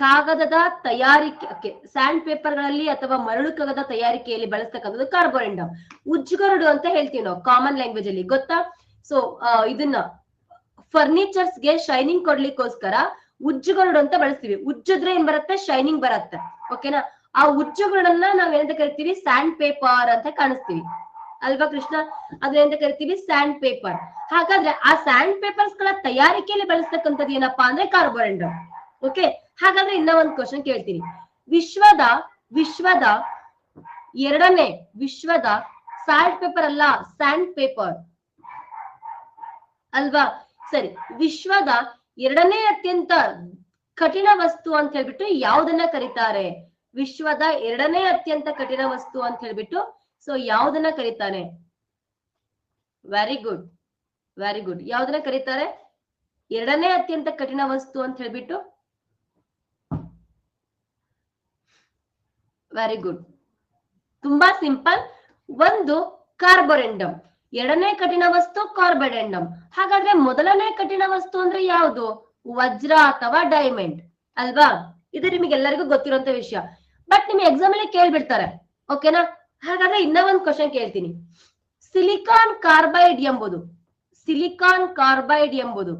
ಕಾಗದದ ತಯಾರಿಕೆ ಸ್ಯಾಂಡ್ ಪೇಪರ್ಗಳಲ್ಲಿ ಅಥವಾ ಮರಳು ಕಾಗದ ತಯಾರಿಕೆಯಲ್ಲಿ ಬಳಸ್ತಕ್ಕಂಥದ್ದು ಕಾರ್ಬೋರೆಂಡಮ್. ಉಜ್ಜುಗರಡು ಅಂತ ಹೇಳ್ತೀವಿ ನಾವು ಕಾಮನ್ ಲ್ಯಾಂಗ್ವೇಜ್ ಅಲ್ಲಿ, ಗೊತ್ತಾ? ಸೊ ಇದನ್ನ ಫರ್ನಿಚರ್ಸ್ ಗೆ ಶೈನಿಂಗ್ ಕೊಡ್ಲಿಕ್ಕೋಸ್ಕರ ಉಜ್ಜುಗರಡು ಅಂತ ಬಳಸ್ತೀವಿ. ಉಜ್ಜಿದ್ರೆ ಏನ್ ಬರುತ್ತೆ? ಶೈನಿಂಗ್ ಬರುತ್ತೆ. ಓಕೆನಾ? ಆ ಉಜ್ಜುಗಳನ್ನ ನಾವ್ ಏನಂತ ಕರಿತೀವಿ? ಸ್ಯಾಂಡ್ ಪೇಪರ್ ಅಂತ ಕಾಣಿಸ್ತೀವಿ ಅಲ್ವಾ ಕೃಷ್ಣ? ಅದೇನಂತ ಕರಿತೀವಿ? Sand paper. ಹಾಗಾದ್ರೆ ಆ ಸ್ಯಾಂಡ್ ಪೇಪರ್ಸ್ ಗಳ ತಯಾರಿಕೆಯಲ್ಲಿ ಬಳಸ್ತಕ್ಕಂಥದ್ದು ಏನಪ್ಪಾ ಅಂದ್ರೆ ಕಾರ್ಬೋರೆಂಡಮ್. ಓಕೆ, ಹಾಗಾದ್ರೆ ಇನ್ನ ಒಂದು ಕ್ವಶನ್ ಕೇಳ್ತೀನಿ. ವಿಶ್ವದ ಎರಡನೇ ಸಾಲ್ಟ್ ಪೇಪರ್ ಅಲ್ಲ, ಸ್ಯಾಂಡ್ ಪೇಪರ್ ಅಲ್ವಾ? ಸರಿ, ವಿಶ್ವದ ಎರಡನೇ ಅತ್ಯಂತ ಕಠಿಣ ವಸ್ತು ಅಂತ ಹೇಳ್ಬಿಟ್ಟು ಯಾವ್ದನ್ನ ಕರೀತಾರೆ? ವಿಶ್ವದ ಎರಡನೇ ಅತ್ಯಂತ ಕಠಿಣ ವಸ್ತು ಅಂತ ಹೇಳ್ಬಿಟ್ಟು ಸೊ ಯಾವ್ದನ್ನ ಕರೀತಾನೆ? Very good, very good. ಯಾವ್ದನ್ನ ಕರೀತಾರೆ ಎರಡನೇ ಅತ್ಯಂತ ಕಠಿಣ ವಸ್ತು ಅಂತ ಹೇಳ್ಬಿಟ್ಟು? ವೆರಿ ಗುಡ್, ತುಂಬಾ ಸಿಂಪಲ್. ಒಂದು ಕಾರ್ಬೋರೆಂಡಮ್, ಎರಡನೇ ಕಠಿಣ ವಸ್ತು ಕಾರ್ಬೋರೆಂಡಮ್. ಹಾಗಾದ್ರೆ ಮೊದಲನೇ ಕಠಿಣ ವಸ್ತು ಅಂದ್ರೆ ಯಾವುದು? ವಜ್ರ ಅಥವಾ ಡೈಮಂಡ್ ಅಲ್ವಾ? ಇದು ನಿಮಗೆಲ್ಲರಿಗೂ ಗೊತ್ತಿರುವಂತ ವಿಷಯ, ಬಟ್ ನಿಮ್ಗೆ ಎಕ್ಸಾಮ್ ಅಲ್ಲಿ ಕೇಳ್ಬಿಡ್ತಾರೆ. ಓಕೆನಾ? ಹಾಗಾದ್ರೆ ಇನ್ನ ಒಂದು ಕ್ವಶನ್ ಕೇಳ್ತೀನಿ. ಸಿಲಿಕಾನ್ ಕಾರ್ಬೈಡ್ ಎಂಬುದು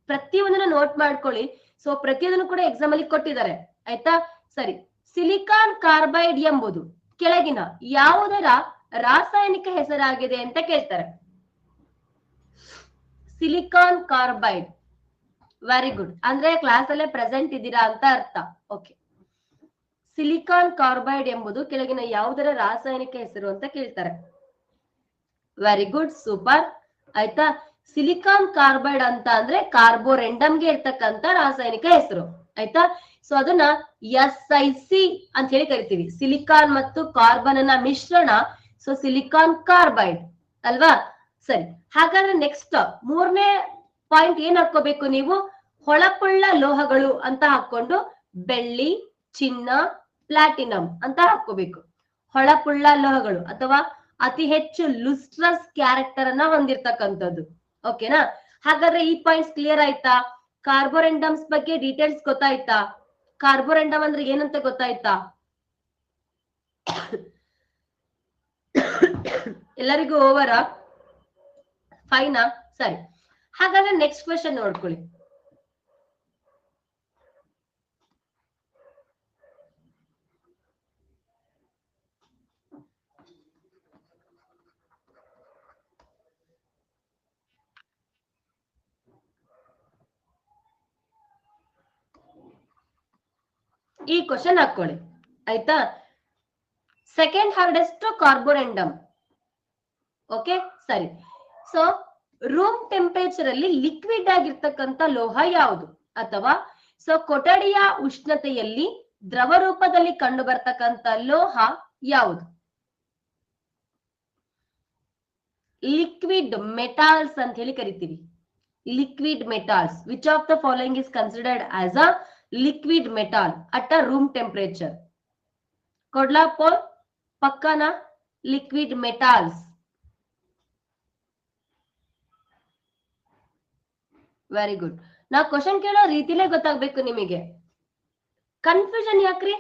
ಪ್ರತಿಯೊಂದನ್ನು ನೋಟ್ ಮಾಡ್ಕೊಳ್ಳಿ. ಸೊ ಪ್ರತಿಯೊಂದನ್ನು ಕೂಡ ಎಕ್ಸಾಮ್ ಅಲ್ಲಿ ಕೊಟ್ಟಿದ್ದಾರೆ, ಆಯ್ತಾ? ಸರಿ, ಸಿಲಿಕಾನ್ ಕಾರ್ಬೈಡ್ ಎಂಬುದು ಕೆಳಗಿನ ಯಾವುದರ ರಾಸಾಯನಿಕ ಹೆಸರಾಗಿದೆ ಅಂತ ಕೇಳ್ತಾರೆ. Silicon carbide. ವೆರಿ ಗುಡ್, ಅಂದ್ರೆ ಕ್ಲಾಸ್ ಅಲ್ಲೇ ಪ್ರೆಸೆಂಟ್ ಇದ್ದೀರಾ ಅಂತ ಅರ್ಥ. ಓಕೆ, ಸಿಲಿಕಾನ್ ಕಾರ್ಬೈಡ್ ಎಂಬುದು ಕೆಳಗಿನ ಯಾವುದರ ರಾಸಾಯನಿಕ ಹೆಸರು ಅಂತ ಕೇಳ್ತಾರೆ. Very good, super. ಆಯ್ತಾ? ಸಿಲಿಕಾನ್ ಕಾರ್ಬೈಡ್ ಅಂತ ಅಂದ್ರೆ ಕಾರ್ಬೋರೆಂಡಮ್ಗೆ ಇರ್ತಕ್ಕಂತ ರಾಸಾಯನಿಕ ಹೆಸರು, ಆಯ್ತಾ? ಸೊ ಅದನ್ನ SiC ಅಂತ ಹೇಳಿ ಕರಿತೀವಿ. ಸಿಲಿಕಾನ್ ಮತ್ತು ಕಾರ್ಬನ್ ಅನ್ನ ಮಿಶ್ರಣ, ಸೊ ಸಿಲಿಕಾನ್ ಕಾರ್ಬೈಡ್ ಅಲ್ವಾ? ಸರಿ, ಹಾಗಾದ್ರೆ ನೆಕ್ಸ್ಟ್ ಮೂರನೇ ಪಾಯಿಂಟ್ ಏನ್ ಹಾಕೋಬೇಕು ನೀವು? ಹೊಳಪುಳ್ಳ ಲೋಹಗಳು ಅಂತ ಹಾಕೊಂಡು ಬೆಳ್ಳಿ, ಚಿನ್ನ, ಪ್ಲಾಟಿನಂ ಅಂತ ಹಾಕೋಬೇಕು. ಹೊಳಪುಳ್ಳ ಲೋಹಗಳು ಅಥವಾ ಅತಿ ಹೆಚ್ಚು ಲುಸ್ಟ್ರಸ್ ಕ್ಯಾರೆಕ್ಟರ್ ಅನ್ನ ಹೊಂದಿರ್ತಕ್ಕಂಥದ್ದು. ಓಕೆನಾ? ಹಾಗಾದ್ರೆ ಈ ಪಾಯಿಂಟ್ಸ್ ಕ್ಲಿಯರ್ ಆಯ್ತಾ? ಕಾರ್ಬೋರೆಂಡಮ್ಸ್ ಬಗ್ಗೆ ಡೀಟೇಲ್ಸ್ ಗೊತ್ತಾಯ್ತಾ? ಕಾರ್ಬೋರೆಂಡಮ್ ಅಂದ್ರೆ ಏನಂತ ಗೊತ್ತಾಯ್ತಾ? ಎಲ್ಲರಿಗೂ ಓವರಾ? ಫೈನಾ? ಸರಿ, ಹಾಗಾದ್ರೆ ನೆಕ್ಸ್ಟ್ ಕ್ವೆಶ್ಚನ್ ನೋಡ್ಕೊಳ್ಳಿ. ಈ ಕ್ವಶನ್ ಹಾಕೊಳ್ಳಿ, ಆಯ್ತಾ? Second hardest carborundum. ಓಕೆ, ಸರಿ. ಸೊ ರೂಮ್ ಟೆಂಪರೇಚರ್ ಅಲ್ಲಿ ಲಿಕ್ವಿಡ್ ಆಗಿರ್ತಕ್ಕಂಥ ಲೋಹ ಯಾವುದು? ಅಥವಾ ಸೊ ಕೊಠಡಿಯ ಉಷ್ಣತೆಯಲ್ಲಿ ದ್ರವ ರೂಪದಲ್ಲಿ ಕಂಡು ಬರ್ತಕ್ಕಂಥ ಲೋಹ ಯಾವುದು? ಲಿಕ್ವಿಡ್ ಮೆಟಾಲ್ಸ್ ಅಂತ ಹೇಳಿ ಕರಿತೀವಿ. Liquid metals. Which of the following is considered as a liquid metal at a room temperature? ಕೊಡ್ಲಾ ಪೋಲ್? ಪಕ್ಕನಾ? Liquid metals. Very good. ನಾ ಕ್ವಶನ್ ಕೇಳೋ ರೀತಿಲೇ ಗೊತ್ತಾಗ್ಬೇಕು ನಿಮಗೆ. ಕನ್ಫ್ಯೂಷನ್ ಯಾಕ್ರಿ?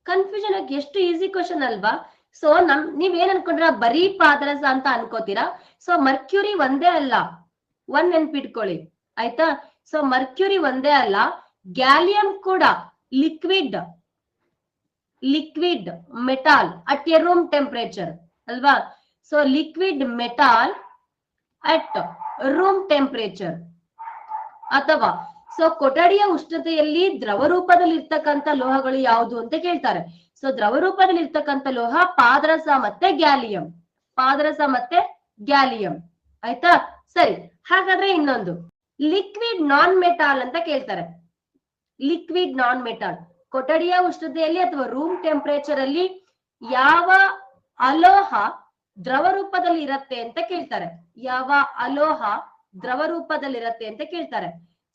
ಕನ್ಫ್ಯೂಷನ್ ಯಾಕೆ? ಎಷ್ಟು ಈಸಿ ಕ್ವಶನ್ ಅಲ್ವಾ? ಸೊ ನೀವೇನ್ ಅನ್ಕೊಂಡ್ರ? ಬರೀ ಪಾದರಸ ಅಂತ ಅನ್ಕೋತೀರಾ. ಸೊ ಮರ್ಕ್ಯೂರಿ ಒಂದೇ ಅಲ್ಲ, ಒಂದ್ ನೆನ್ಪಿಟ್ಕೊಳ್ಳಿ, ಆಯ್ತಾ? ಸೊ ಮರ್ಕ್ಯೂರಿ ಒಂದೇ ಅಲ್ಲ, ಗ್ಯಾಲಿಯಂ ಕೂಡ liquid metal at a room temperature ಅಲ್ವಾ? So liquid metal at room temperature. ಅಥವಾ ಸೊ ಕೊಠಡಿಯ ಉಷ್ಣತೆಯಲ್ಲಿ ದ್ರವ ರೂಪದಲ್ಲಿ ಇರ್ತಕ್ಕಂಥ ಲೋಹಗಳು ಯಾವುದು ಅಂತ ಕೇಳ್ತಾರೆ. ಸೊ ದ್ರವ ರೂಪದಲ್ಲಿ ಇರ್ತಕ್ಕಂಥ ಲೋಹ ಪಾದರಸ ಮತ್ತೆ ಗ್ಯಾಲಿಯಂ. ಆಯ್ತಾ? ಸರಿ, ಹಾಗಾದ್ರೆ ಇನ್ನೊಂದು ಲಿಕ್ವಿಡ್ ನಾನ್ ಮೆಟಾಲ್ ಅಂತ ಕೇಳ್ತಾರೆ. ಲಿಕ್ವಿಡ್ ನಾನ್ ಮೆಟಾಲ್ ಕೊಠಡಿಯ ಉಷ್ಣತೆಯಲ್ಲಿ ಅಥವಾ ರೂಮ್ ಟೆಂಪರೇಚರ್ ಅಲ್ಲಿ ಯಾವ ಅಲೋಹ ದ್ರವ ರೂಪದಲ್ಲಿ ಇರತ್ತೆ ಅಂತ ಕೇಳ್ತಾರೆ. ಯಾವ ಅಲೋಹ ದ್ರವ ರೂಪದಲ್ಲಿ ಇರತ್ತೆ ಅಂತ ಕೇಳ್ತಾರೆ.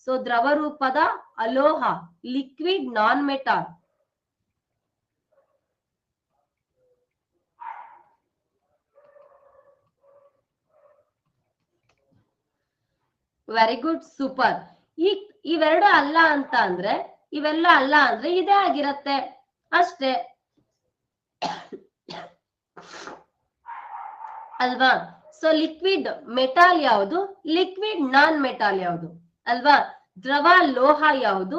ಸೊ ದ್ರವ ರೂಪದ ಅಲೋಹ, liquid non metal. Very good, super. ಇವೆರಡು ಅಲ್ಲ ಅಂತ ಅಂದ್ರೆ, ಇವೆಲ್ಲ ಅಲ್ಲ ಅಂದ್ರೆ ಇದೇ ಆಗಿರತ್ತೆ ಅಷ್ಟೇ ಅಲ್ವಾ? ಸೊ ಲಿಕ್ವಿಡ್ ಮೆಟಾಲ್ ಯಾವುದು, ಲಿಕ್ವಿಡ್ ನಾನ್ ಮೆಟಾಲ್ ಯಾವುದು ಅಲ್ವಾ? ದ್ರವ ಲೋಹ ಯಾವುದು,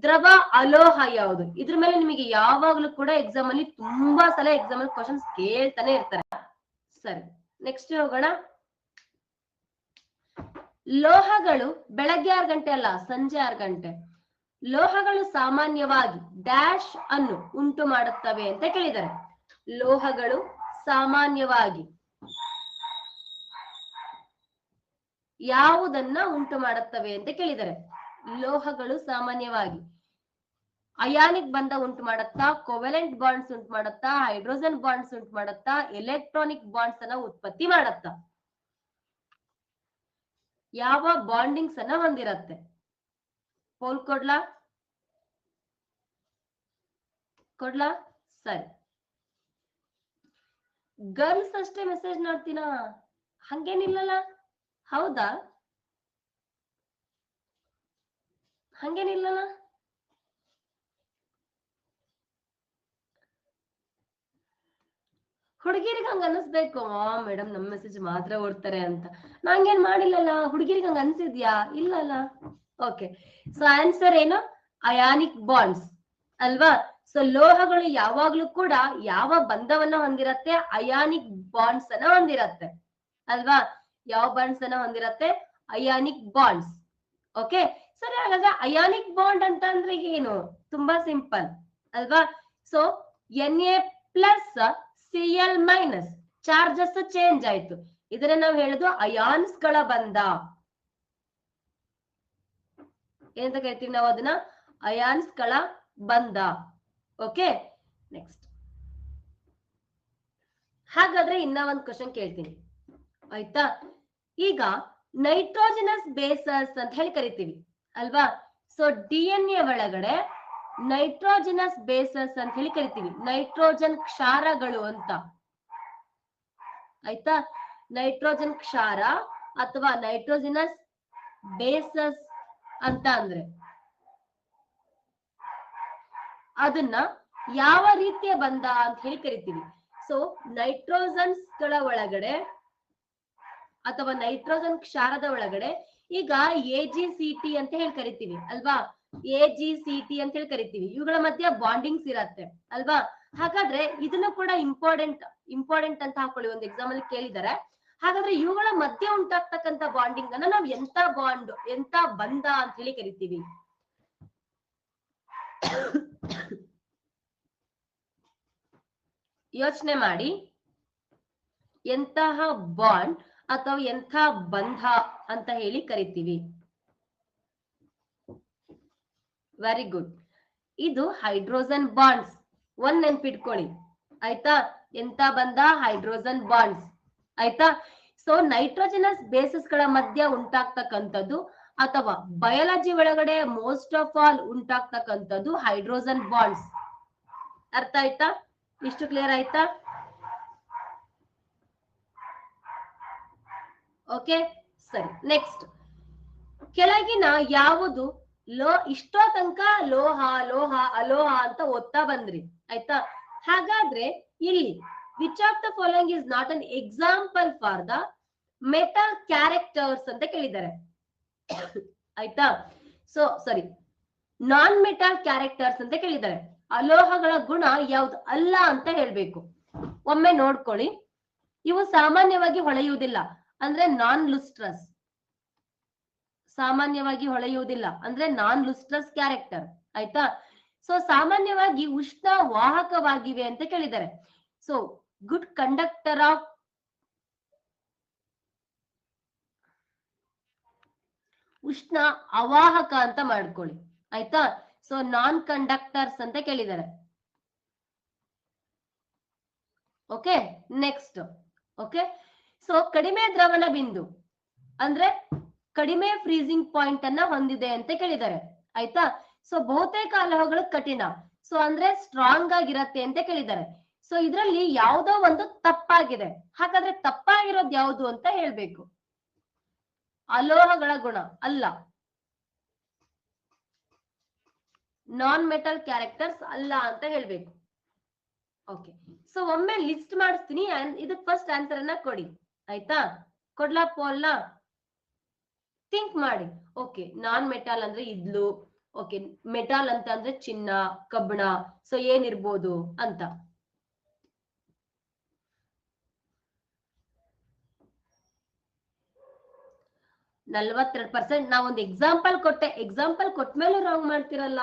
ದ್ರವ ಅಲೋಹ ಯಾವುದು? ಇದ್ರ ಮೇಲೆ ನಿಮಗೆ ಯಾವಾಗ್ಲೂ ಕೂಡ ಎಕ್ಸಾಮ್ ಅಲ್ಲಿ ತುಂಬಾ ಸಲ ಎಕ್ಸಾಮ್ ಅಲ್ಲಿ ಕ್ವಶನ್ಸ್ ಕೇಳ್ತಾನೆ ಇರ್ತಾರೆ. ಸರಿ, ನೆಕ್ಸ್ಟ್ ಹೋಗೋಣ. ಲೋಹಗಳು ಬೆಳಗ್ಗೆ 6 ಗಂಟೆ ಅಲ್ಲ, ಸಂಜೆ 6 ಗಂಟೆ. ಲೋಹಗಳು ಸಾಮಾನ್ಯವಾಗಿ ಡ್ಯಾಶ್ ಅನ್ನು ಉಂಟು ಮಾಡುತ್ತವೆ ಅಂತ ಕೇಳಿದ್ದಾರೆ. ಲೋಹಗಳು ಸಾಮಾನ್ಯವಾಗಿ ಯಾವುದನ್ನ ಉಂಟು ಮಾಡುತ್ತವೆ ಅಂತ ಕೇಳಿದ್ದಾರೆ. ಲೋಹಗಳು ಸಾಮಾನ್ಯವಾಗಿ ಅಯಾನಿಕ್ ಬಂಧ ಉಂಟು ಮಾಡುತ್ತಾ, ಕೋವೆಲೆಂಟ್ ಬಾಂಡ್ಸ್ ಉಂಟು ಮಾಡುತ್ತಾ, ಹೈಡ್ರೋಜನ್ ಬಾಂಡ್ಸ್ ಉಂಟು ಮಾಡುತ್ತಾ, ಎಲೆಕ್ಟ್ರಾನಿಕ್ ಬಾಂಡ್ಸ್ ಅನ್ನ ಉತ್ಪತ್ತಿ ಮಾಡುತ್ತಾ? ಯಾವ ಬಾಂಡಿಂಗ್ಸ್ ಅನ್ನ ಹೊಂದಿರತ್ತೆ? ಪೋಲ್ ಕೊಡ್ಲಾ? ಸರಿ. ಗರ್ಲ್ಸ್ ಅಷ್ಟೇ ಮೆಸೇಜ್ ಮಾಡ್ತೀನಾ? ಹಂಗೇನಿಲ್ಲಲ್ಲ, ಹೌದಾ? ಹಂಗೇನಿಲ್ಲಲ್ಲ. ಹುಡುಗಿರಿಗೆ ಹಂಗ ಅನಿಸ್ಬೇಕು, ಮೇಡಮ್ ನಮ್ ಮೆಸೇಜ್ ಮಾತ್ರ ಓಡ್ತಾರೆ ಅಂತ. ನಂಗೇನ್ ಮಾಡಿಲ್ಲಲ್ಲ, ಹುಡುಗಿರಿಗೆ ಹಂಗ ಅನ್ಸಿದ್ಯಾ? ಇಲ್ಲಲ್ಲ. ಓಕೆ, ಸೊ ಆನ್ಸರ್ ಏನು? ಅಯಾನಿಕ್ ಬಾಂಡ್ಸ್ ಅಲ್ವಾ? ಸೊ ಲೋಹಗಳು ಯಾವಾಗ್ಲೂ ಕೂಡ ಯಾವ ಬಂಧವನ್ನ ಹೊಂದಿರತ್ತೆ? ಅಯಾನಿಕ್ ಬಾಂಡ್ಸ್ ಅನ್ನ ಹೊಂದಿರತ್ತೆ ಅಲ್ವಾ? ಯಾವ ಬಾಂಡ್ಸ್ ಅನ್ನ ಹೊಂದಿರತ್ತೆ? Ionic bonds. ಓಕೆ, ಸರಿ. ಹಾಗಾದ್ರೆ ಅಯಾನಿಕ್ ಬಾಂಡ್ ಅಂತ ಅಂದ್ರೆ ಏನು? ತುಂಬಾ ಸಿಂಪಲ್ ಅಲ್ವಾ? So Na+ Cl- charges change ಆಯ್ತು. ಇದನ್ನ ನಾವು ಹೇಳುದು ಅಯಾನ್ಸ್ ಗಳ ಬಂಧ. ಏನಂತ ಕರಿತೀವಿ ನಾವು ಅದನ್ನ? ಅಯಾನ್ಸ್ ಗಳ ಬಂಧ. Okay, next. ಹಾಗಾದ್ರೆ ಇನ್ನ ಒಂದು ಕ್ವಶನ್ ಕೇಳ್ತೀನಿ, ಆಯ್ತಾ? ಈಗ ನೈಟ್ರೋಜನಸ್ ಬೇಸಸ್ ಅಂತ ಹೇಳಿ ಕರಿತೀವಿ ಅಲ್ವಾ? ಸೊ DNA ಒಳಗಡೆ ನೈಟ್ರೋಜನಸ್ ಬೇಸಸ್ ಅಂತ ಹೇಳಿ ಕರಿತೀವಿ, ನೈಟ್ರೋಜನ್ ಕ್ಷಾರಗಳು ಅಂತ. ಆಯ್ತಾ? ನೈಟ್ರೋಜನ್ ಕ್ಷಾರ ಅಥವಾ ನೈಟ್ರೋಜನಸ್ ಬೇಸಸ್ ಅಂತ ಅಂದ್ರೆ ಅದನ್ನ ಯಾವ ರೀತಿಯ ಬಂಧ ಅಂತ ಹೇಳಿ ಕರಿತೀವಿ? ಸೊ ನೈಟ್ರೋಜನ್ಸ್ ಗಳ ಒಳಗಡೆ ಅಥವಾ ನೈಟ್ರೋಜನ್ ಕ್ಷಾರದ ಒಳಗಡೆ ಈಗ AgCT ಅಂತ ಹೇಳಿ ಕರಿತೀವಿ ಅಲ್ವಾ? AgCT ಅಂತ ಹೇಳಿ ಕರಿತೀವಿ. ಇವುಗಳ ಮಧ್ಯೆ ಬಾಂಡಿಂಗ್ಸ್ ಇರತ್ತೆ ಅಲ್ವಾ? ಹಾಗಾದ್ರೆ ಇದನ್ನ ಕೂಡ ಇಂಪಾರ್ಟೆಂಟ್ ಅಂತ ಹಾಕೊಳ್ಳಿ, ಒಂದು ಎಕ್ಸಾಮ್ ಅಲ್ಲಿ ಕೇಳಿದ್ದಾರೆ. ಹಾಗಾದ್ರೆ ಇವುಗಳ ಮಧ್ಯೆ ಉಂಟಾಗ್ತಕ್ಕಂಥ ಬಾಂಡಿಂಗ್ ಅನ್ನ ನಾವು ಎಂತ ಬಾಂಡ್, ಎಂತ ಬಂಧ ಅಂತ ಹೇಳಿ ಕರಿತೀವಿ? ಯೋಚನೆ ಮಾಡಿ, ಎಂತಹ ಬಾಂಡ್ ಅಥವಾ ಎಂಥ ಬಂಧ ಅಂತ ಹೇಳಿ ಕರಿತೀವಿ? ವೆರಿ ಗುಡ್, ಇದು ಹೈಡ್ರೋಜನ್ ಬಾಂಡ್ಸ್. ಒಂದ್ ನೆನ್ಪಿಟ್ಕೊಳ್ಳಿ ಆಯ್ತಾ? ಎಂತ ಬಂಧ? Hydrogen bonds. ಆಯ್ತಾ? ಸೊ ನೈಟ್ರೋಜನಸ್ ಬೇಸಸ್ ಗಳ ಮಧ್ಯ ಉಂಟಾಗ್ತಕ್ಕಂಥದ್ದು ಅಥವಾ ಬಯಾಲಜಿ ಒಳಗಡೆ ಮೋಸ್ಟ್ ಆಫ್ ಆಲ್ ಉಂಟಾಗ್ತಕ್ಕಂಥದ್ದು ಹೈಡ್ರೋಜನ್ ಬಾಂಡ್ಸ್. ಅರ್ಥ ಆಯ್ತಾ? ಇಷ್ಟು ಕ್ಲಿಯರ್ ಆಯ್ತಾ? ಓಕೆ, ಸರಿ. ನೆಕ್ಸ್ಟ್, ಕೆಳಗಿನ ಯಾವುದು ಇಷ್ಟೋ ತನಕ ಲೋಹ ಲೋಹ ಅಲೋಹ ಅಂತ ಓದ್ತಾ ಬಂದ್ರಿ ಆಯ್ತಾ? ಹಾಗಾದ್ರೆ ಇಲ್ಲಿ which of the following is not an example for the metal characters ಅಂತ ಕೇಳಿದ್ದಾರೆ ಆಯ್ತಾ? So sorry, non metal characters ಅಂತ ಕೇಳಿದ್ದಾರೆ. ಅಲೋಹಗಳ ಗುಣ ಯಾವ್ದು ಅಲ್ಲ ಅಂತ ಹೇಳ್ಬೇಕು. ಒಮ್ಮೆ ನೋಡ್ಕೊಳ್ಳಿ, ಇವು ಸಾಮಾನ್ಯವಾಗಿ ಹೊಳೆಯುವುದಿಲ್ಲ ಅಂದ್ರೆ ನಾನ್ ಲುಸ್ಟ್ರಸ್. ಸಾಮಾನ್ಯವಾಗಿ ಹೊಳೆಯುವುದಿಲ್ಲ ಅಂದ್ರೆ ನಾನ್ ಲುಸ್ಟ್ರಸ್ ಕ್ಯಾರೆಕ್ಟರ್ ಆಯ್ತಾ? ಸೊ ಸಾಮಾನ್ಯವಾಗಿ ಉಷ್ಣ ವಾಹಕವಾಗಿವೆ ಅಂತ ಕೇಳಿದ್ದಾರೆ. ಸೊ ಗುಡ್ ಕಂಡಕ್ಟರ್ ಆಫ್ ಉಷ್ಣ ಅವಾಹಕ ಅಂತ ಮಾಡ್ಕೊಳ್ಳಿ ಆಯ್ತಾ? ಸೊ ನಾನ್ ಕಂಡಕ್ಟರ್ಸ್ ಅಂತ ಕೇಳಿದ್ದಾರೆ. Okay, next. ಓಕೆ, ಸೊ ಕಡಿಮೆ ದ್ರವಣ ಬಿಂದು ಅಂದ್ರೆ ಕಡಿಮೆ ಫ್ರೀಸಿಂಗ್ ಪಾಯಿಂಟ್ ಅನ್ನ ಹೊಂದಿದೆ ಅಂತ ಕೇಳಿದ್ದಾರೆ ಆಯ್ತಾ? ಸೊ ಬಹುತೇಕ ಅಲೋಹಗಳು ಕಠಿಣ, ಸೊ ಅಂದ್ರೆ ಸ್ಟ್ರಾಂಗ್ ಆಗಿರತ್ತೆ ಅಂತ ಕೇಳಿದ್ದಾರೆ. ಸೊ ಇದರಲ್ಲಿ ಯಾವುದೋ ಒಂದು ತಪ್ಪಾಗಿದೆ. ಹಾಗಾದ್ರೆ ತಪ್ಪಾಗಿರೋದು ಯಾವುದು ಅಂತ ಹೇಳ್ಬೇಕು. ಅಲೋಹಗಳ ಗುಣ ಅಲ್ಲ, ನಾನ್ ಮೆಟಲ್ ಕ್ಯಾರೆಕ್ಟರ್ಸ್ ಅಲ್ಲ ಅಂತ ಹೇಳ್ಬೇಕು. ಓಕೆ, ಸೊ ಒಮ್ಮೆ ಲಿಸ್ಟ್ ಮಾಡಿಸ್ತೀನಿ, ಇದಕ್ಕೆ ಫಸ್ಟ್ ಆನ್ಸರ್ ಅನ್ನ ಕೊಡಿ ಆಯ್ತಾ. ಕೊಡ್ಲಾ ಪೋಲ್ನ? ಥಿಂಕ್ ಮಾಡಿ. ಓಕೆ, ನಾನ್ ಮೆಟಲ್ ಅಂದ್ರೆ ಇದ್ಲು, ಓಕೆ ಮೆಟಲ್ ಅಂತ ಅಂದ್ರೆ ಚಿನ್ನ, ಕಬ್ಬಣ, ಸೊ ಏನಿರ್ಬೋದು ಅಂತ. %42. ನಾವೊಂದು ಎಕ್ಸಾಂಪಲ್ ಕೊಟ್ಟೆ, ಎಕ್ಸಾಂಪಲ್ ಕೊಟ್ಮೇಲೆ ರಾಂಗ್ ಮಾಡ್ತಿರಲ್ಲ.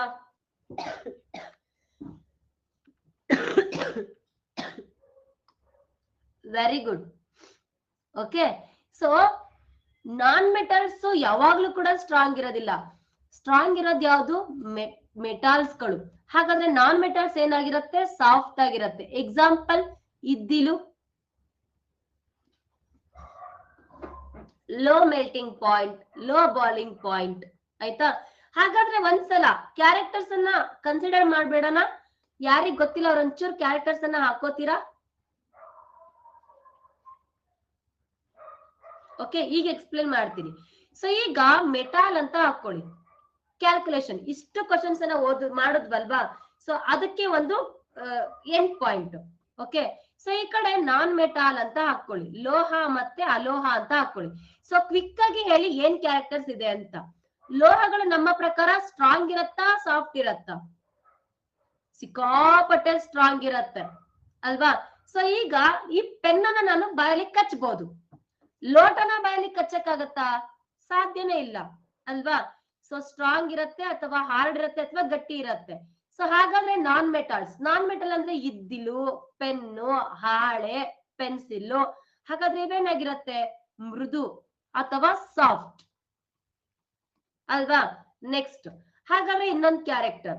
Very good. Okay, so non metals ಯಾವಾಗ್ಲೂ ಕೂಡ ಸ್ಟ್ರಾಂಗ್ ಇರೋದಿಲ್ಲ. ಸ್ಟ್ರಾಂಗ್ ಇರೋದು ಯಾವುದು? ಮೆಟಾಲ್ಸ್ ಗಳು. ಹಾಗಾದ್ರೆ ನಾನ್ ಮೆಟಲ್ಸ್ ಏನಾಗಿರುತ್ತೆ? ಸಾಫ್ಟ್ ಆಗಿರುತ್ತೆ. ಎಕ್ಸಾಂಪಲ್ ಇದ್ದಿಲು, low melting point, low boiling point ಆಯ್ತಾ. ಹಾಗಾದ್ರೆ ಒಂದ್ಸಲ ಕ್ಯಾರೆಕ್ಟರ್ಸ್ ಅನ್ನ ಕನ್ಸಿಡರ್ ಮಾಡ್ಬೇಡಣ. ಯಾರಿಗ್ ಗೊತ್ತಿಲ್ಲ ಅವ್ರ ಒಂಚೂರು ಕ್ಯಾರೆಕ್ಟರ್ಸ್ ಅನ್ನ ಹಾಕೋತೀರಾ? ಓಕೆ, ಈಗ ಎಕ್ಸ್ಪ್ಲೇನ್ ಮಾಡ್ತೀನಿ. ಸೊ ಈಗ ಮೆಟಾಲ್ ಅಂತ ಹಾಕೊಳ್ಳಿ, ಕ್ಯಾಲ್ಕುಲೇಷನ್ ಇಷ್ಟು ಕ್ವಶನ್ಸ್ ಅನ್ನ ಮಾಡಿದ್ವಲ್ವಾ, ಸೊ ಅದಕ್ಕೆ ಒಂದು ಎಂಡ್ ಪಾಯಿಂಟ್. ಓಕೆ, ಸೊ ಈ ಕಡೆ ನಾನ್ ಮೆಟಾಲ್ ಅಂತ ಹಾಕೊಳ್ಳಿ, ಲೋಹ ಮತ್ತೆ ಅಲೋಹ ಅಂತ ಹಾಕೊಳ್ಳಿ. ಸೊ ಕ್ವಿಕ್ ಆಗಿ ಹೇಳಿ ಏನ್ ಕ್ಯಾರೆಕ್ಟರ್ಸ್ ಇದೆ ಅಂತ. ಲೋಹಗಳು ನಮ್ಮ ಪ್ರಕಾರ ಸ್ಟ್ರಾಂಗ್ ಇರತ್ತಾ, ಸಾಫ್ಟ್ ಇರತ್ತಾ? ಸಿಕ್ಕಾಪಟ್ಟೆ ಸ್ಟ್ರಾಂಗ್ ಇರತ್ತೆ ಅಲ್ವಾ. ಸೊ ಈಗ ಈ ಪೆನ್ನ ನಾನು ಬಾಯಲ್ಲಿ ಕಚ್ಬಹುದು, ಲೋಟನ ಬಾಯಲ್ಲಿ ಕಚ್ಚಕ್ಕಾಗತ್ತಾ? ಸಾಧ್ಯನೇ ಇಲ್ಲ ಅಲ್ವಾ. ಸೊ ಸ್ಟ್ರಾಂಗ್ ಇರತ್ತೆ ಅಥವಾ ಹಾರ್ಡ್ ಇರತ್ತೆ ಅಥವಾ ಗಟ್ಟಿ ಇರತ್ತೆ. ಸೊ ಹಾಗಾದ್ರೆ ನಾನ್ ಮೆಟಲ್ಸ್, ನಾನ್ ಮೆಟಲ್ ಅಂದ್ರೆ ಇದ್ದಿಲು, ಪೆನ್ನು, ಹಾಳೆ, ಪೆನ್ಸಿಲ್. ಹಾಗಾದ್ರೆ ಇವೇನಾಗಿರತ್ತೆ? ಮೃದು ಅಥವಾ ಸಾಫ್ಟ್ ಅಲ್ವಾ. ನೆಕ್ಸ್ಟ್, ಹಾಗಾದ್ರೆ ಇನ್ನೊಂದು ಕ್ಯಾರೆಕ್ಟರ್.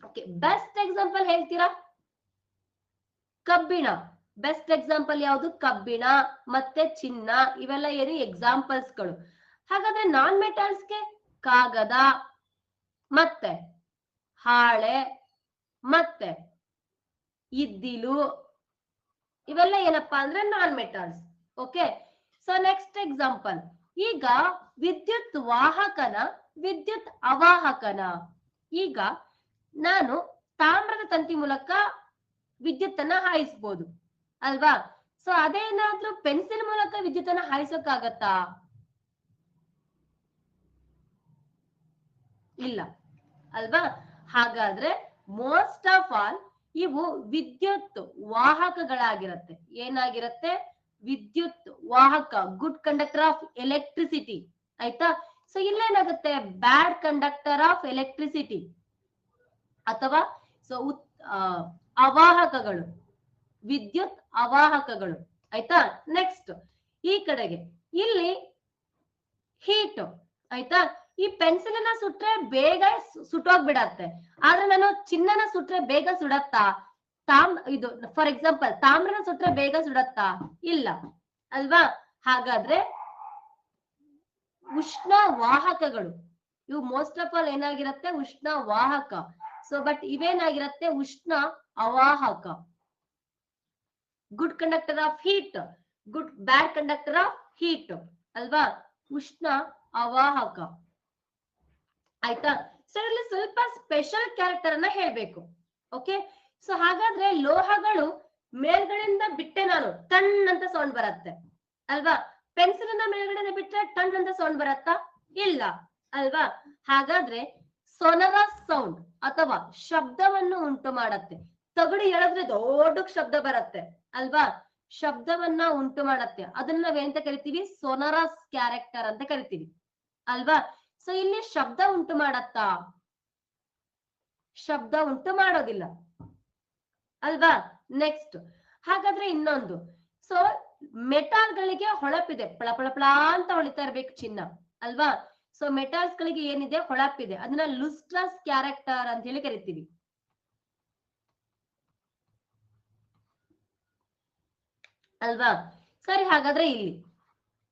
ಓಕೆ, ಬೆಸ್ಟ್ ಎಕ್ಸಾಂಪಲ್ ಹೇಳ್ತೀರಾ? ಕಬ್ಬಿಣ. ಬೆಸ್ಟ್ ಎಕ್ಸಾಂಪಲ್ ಯಾವುದು? ಕಬ್ಬಿಣ ಮತ್ತೆ ಚಿನ್ನ, ಇವೆಲ್ಲ ಏನು ಎಕ್ಸಾಂಪಲ್ಸ್ ಗಳು. ಹಾಗಾದ್ರೆ ನಾನ್ ಮೆಟಲ್ಸ್ಗೆ ಕಾಗದ ಮತ್ತೆ ಹಾಳೆ ಮತ್ತೆ ಇದ್ದಿಲು, ಇವೆಲ್ಲ ಏನಪ್ಪಾ ಅಂದ್ರೆ non metals. Okay, so next example. ಈಗ ವಿದ್ಯುತ್ ವಾಹಕನ, ವಿದ್ಯುತ್ ಅವಾಹಕನ. ಈಗ ನಾನು ತಾಮ್ರದ ತಂತಿ ಮೂಲಕ ವಿದ್ಯುತ್ ಅನ್ನ ಹಾಯಿಸ್ಬೋದು ಅಲ್ವಾ. ಸೊ ಅದೇನಾದ್ರೂ ಪೆನ್ಸಿಲ್ ಮೂಲಕ ವಿದ್ಯುತ್ ಅನ್ನ ಹಾಯಿಸೋಕ್ಕಾಗತ್ತಾ? ಇಲ್ಲ ಅಲ್ವಾ. ಹಾಗಾದ್ರೆ ಮೋಸ್ಟ್ ಆಫ್ ಆಲ್ ಇವು ವಿದ್ಯುತ್ ವಾಹಕಗಳಾಗಿರತ್ತೆ. ಏನಾಗಿರತ್ತೆ? ವಿದ್ಯುತ್ ವಾಹಕ, ಗುಡ್ ಕಂಡಕ್ಟರ್ ಆಫ್ ಎಲೆಕ್ಟ್ರಿಸಿಟಿ ಆಯ್ತಾ. ಸೊ ಇಲ್ಲೇನಾಗುತ್ತೆ? ಬ್ಯಾಡ್ ಕಂಡಕ್ಟರ್ ಆಫ್ ಎಲೆಕ್ಟ್ರಿಸಿಟಿ ಅಥವಾ ಸೊ ಅವಾಹಕಗಳು, ವಿದ್ಯುತ್ ಅವಾಹಕಗಳು ಆಯ್ತಾ. ನೆಕ್ಸ್ಟ್ ಈ ಕಡೆಗೆ ಇಲ್ಲಿ ಹೀಟ್ ಆಯ್ತಾ. ಈ ಪೆನ್ಸಿಲ್ ಅನ್ನ ಸುಟ್ರೆ ಬೇಗ ಸುಟ್ಟೋಗ್ಬಿಡತ್ತೆ, ಆದ್ರೆ ನಾನು ಚಿನ್ನನ ಸುಟ್ರೆ ಬೇಗ ಸುಡತ್ತಾ? ಇದು ಫಾರ್ ಎಕ್ಸಾಂಪಲ್ ತಾಮ್ರನ ಸುಟ್ರೆ ಬೇಗ ಸುಡತ್ತಾ? ಇಲ್ಲ ಅಲ್ವಾ. ಹಾಗಾದ್ರೆ ಉಷ್ಣ ವಾಹಕಗಳು ಇವು ಮೋಸ್ಟ್ ಆಫ್ ಆಲ್ ಏನಾಗಿರತ್ತೆ? ಉಷ್ಣ ವಾಹಕ. ಸೊ ಬಟ್ ಇವೇನಾಗಿರತ್ತೆ? ಉಷ್ಣ ಅವಾಹಕ. Good conductor of heat, good bad conductor of heat ಅಲ್ವಾ. ಉಷ್ಣ ಅವಾಹಕ ಆಯ್ತಾ. ಸೊ ಇಲ್ಲಿ ಸ್ವಲ್ಪ ಸ್ಪೆಷಲ್ ಕ್ಯಾರೆಕ್ಟರ್ ಅನ್ನ ಹೇಳ್ಬೇಕು. ಓಕೆ, ಸೊ ಹಾಗಾದ್ರೆ ಲೋಹಗಳು ಮೇಲ್ಗಡೆಯಿಂದ ಬಿಟ್ಟೆ ನಾನು ಟನ್ ಅಂತ ಸೌಂಡ್ ಬರುತ್ತೆ ಅಲ್ವಾ. ಪೆನ್ಸಿಲ್ ಅನ್ನ ಮೇಲ್ಗಡೆ ಬಿಟ್ರೆ ಟನ್ ಅಂತ ಸೌಂಡ್ ಬರತ್ತಾ? ಇಲ್ಲ ಅಲ್ವಾ. ಹಾಗಾದ್ರೆ ಸೊನರಸ್ ಸೌಂಡ್ ಅಥವಾ ಶಬ್ದವನ್ನು ಉಂಟು ಮಾಡತ್ತೆ. ತಗಡು ಎಳೆದ್ರೆ ದೊಡ್ಡ ಶಬ್ದ ಬರುತ್ತೆ ಅಲ್ವಾ, ಶಬ್ದವನ್ನ ಉಂಟು ಮಾಡತ್ತೆ. ಅದನ್ನ ನಾವೇಂತ ಕರಿತೀವಿ? ಸೊನರಸ್ ಕ್ಯಾರೆಕ್ಟರ್ ಅಂತ ಕರಿತೀವಿ ಅಲ್ವಾ. ಸೊ ಇಲ್ಲಿ ಶಬ್ದ ಉಂಟು ಮಾಡತ್ತಾ? ಶಬ್ದ ಉಂಟು ಮಾಡೋದಿಲ್ಲ ಅಲ್ವಾ. ನೆಕ್ಸ್ಟ್, ಹಾಗಾದ್ರೆ ಇನ್ನೊಂದು. ಸೊ ಮೆಟಾಲ್ ಗಳಿಗೆ ಹೊಳಪಿದೆ, ಪಳ ಅಂತ ಹೊಳಿತಾ ಇರ್ಬೇಕು ಚಿನ್ನ ಅಲ್ವಾ. ಸೊ ಮೆಟಾಲ್ಸ್ ಗಳಿಗೆ ಏನಿದೆ? ಹೊಳಪಿದೆ. ಅದನ್ನ ಲುಸ್ಟ್ರಸ್ ಕ್ಯಾರೆಕ್ಟರ್ ಅಂತ ಹೇಳಿ ಕರಿತೀವಿ ಅಲ್ವಾ. ಸರಿ, ಹಾಗಾದ್ರೆ ಇಲ್ಲಿ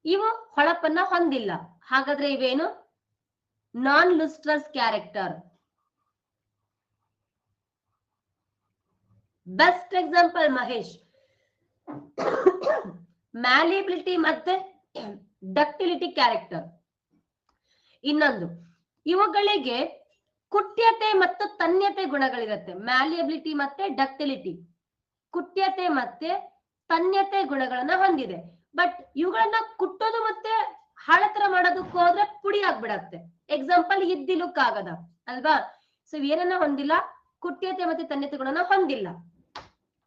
ಇವು ಹೊಳಪನ್ನ ಹೊಂದಿಲ್ಲ. ಹಾಗಾದ್ರೆ ಇವೇನು? Non lustrous character. Best example Mahesh. Malleability ಮತ್ತೆ ಡಕ್ಟಿಲಿಟಿ ಕ್ಯಾರೆಕ್ಟರ್. ಇನ್ನೊಂದು, ಇವುಗಳಿಗೆ ಕುಟ್ಯತೆ ಮತ್ತು ತನ್ಯತೆ ಗುಣಗಳಿರುತ್ತೆ. ಮ್ಯಾಲಿಯಬಿಲಿಟಿ ಮತ್ತೆ ಡಕ್ಟಿಲಿಟಿ, ಕುಟ್ಯತೆ ಮತ್ತೆ ತನ್ಯತೆ ಗುಣಗಳನ್ನ ಹೊಂದಿದೆ. ಬಟ್ ಇವುಗಳನ್ನ ಕುಟ್ಟೋದು ಮತ್ತೆ ಹಾಳತರ ಮಾಡೋದಕ್ಕೆ ಹೋದ್ರೆ ಪುಡಿ ಆಗ್ಬಿಡತ್ತೆ. ಎಕ್ಸಾಂಪಲ್ ಇದ್ದಿಲು ಕಾಗದ ಅಲ್ವಾ. ಸೊ ಏನನ್ನ ಹೊಂದಿಲ್ಲ, ಕುಟ್ಯತೆ ಮತ್ತೆ ತನ್ಯತೆ ಗುಣನ ಹೊಂದಿಲ್ಲ.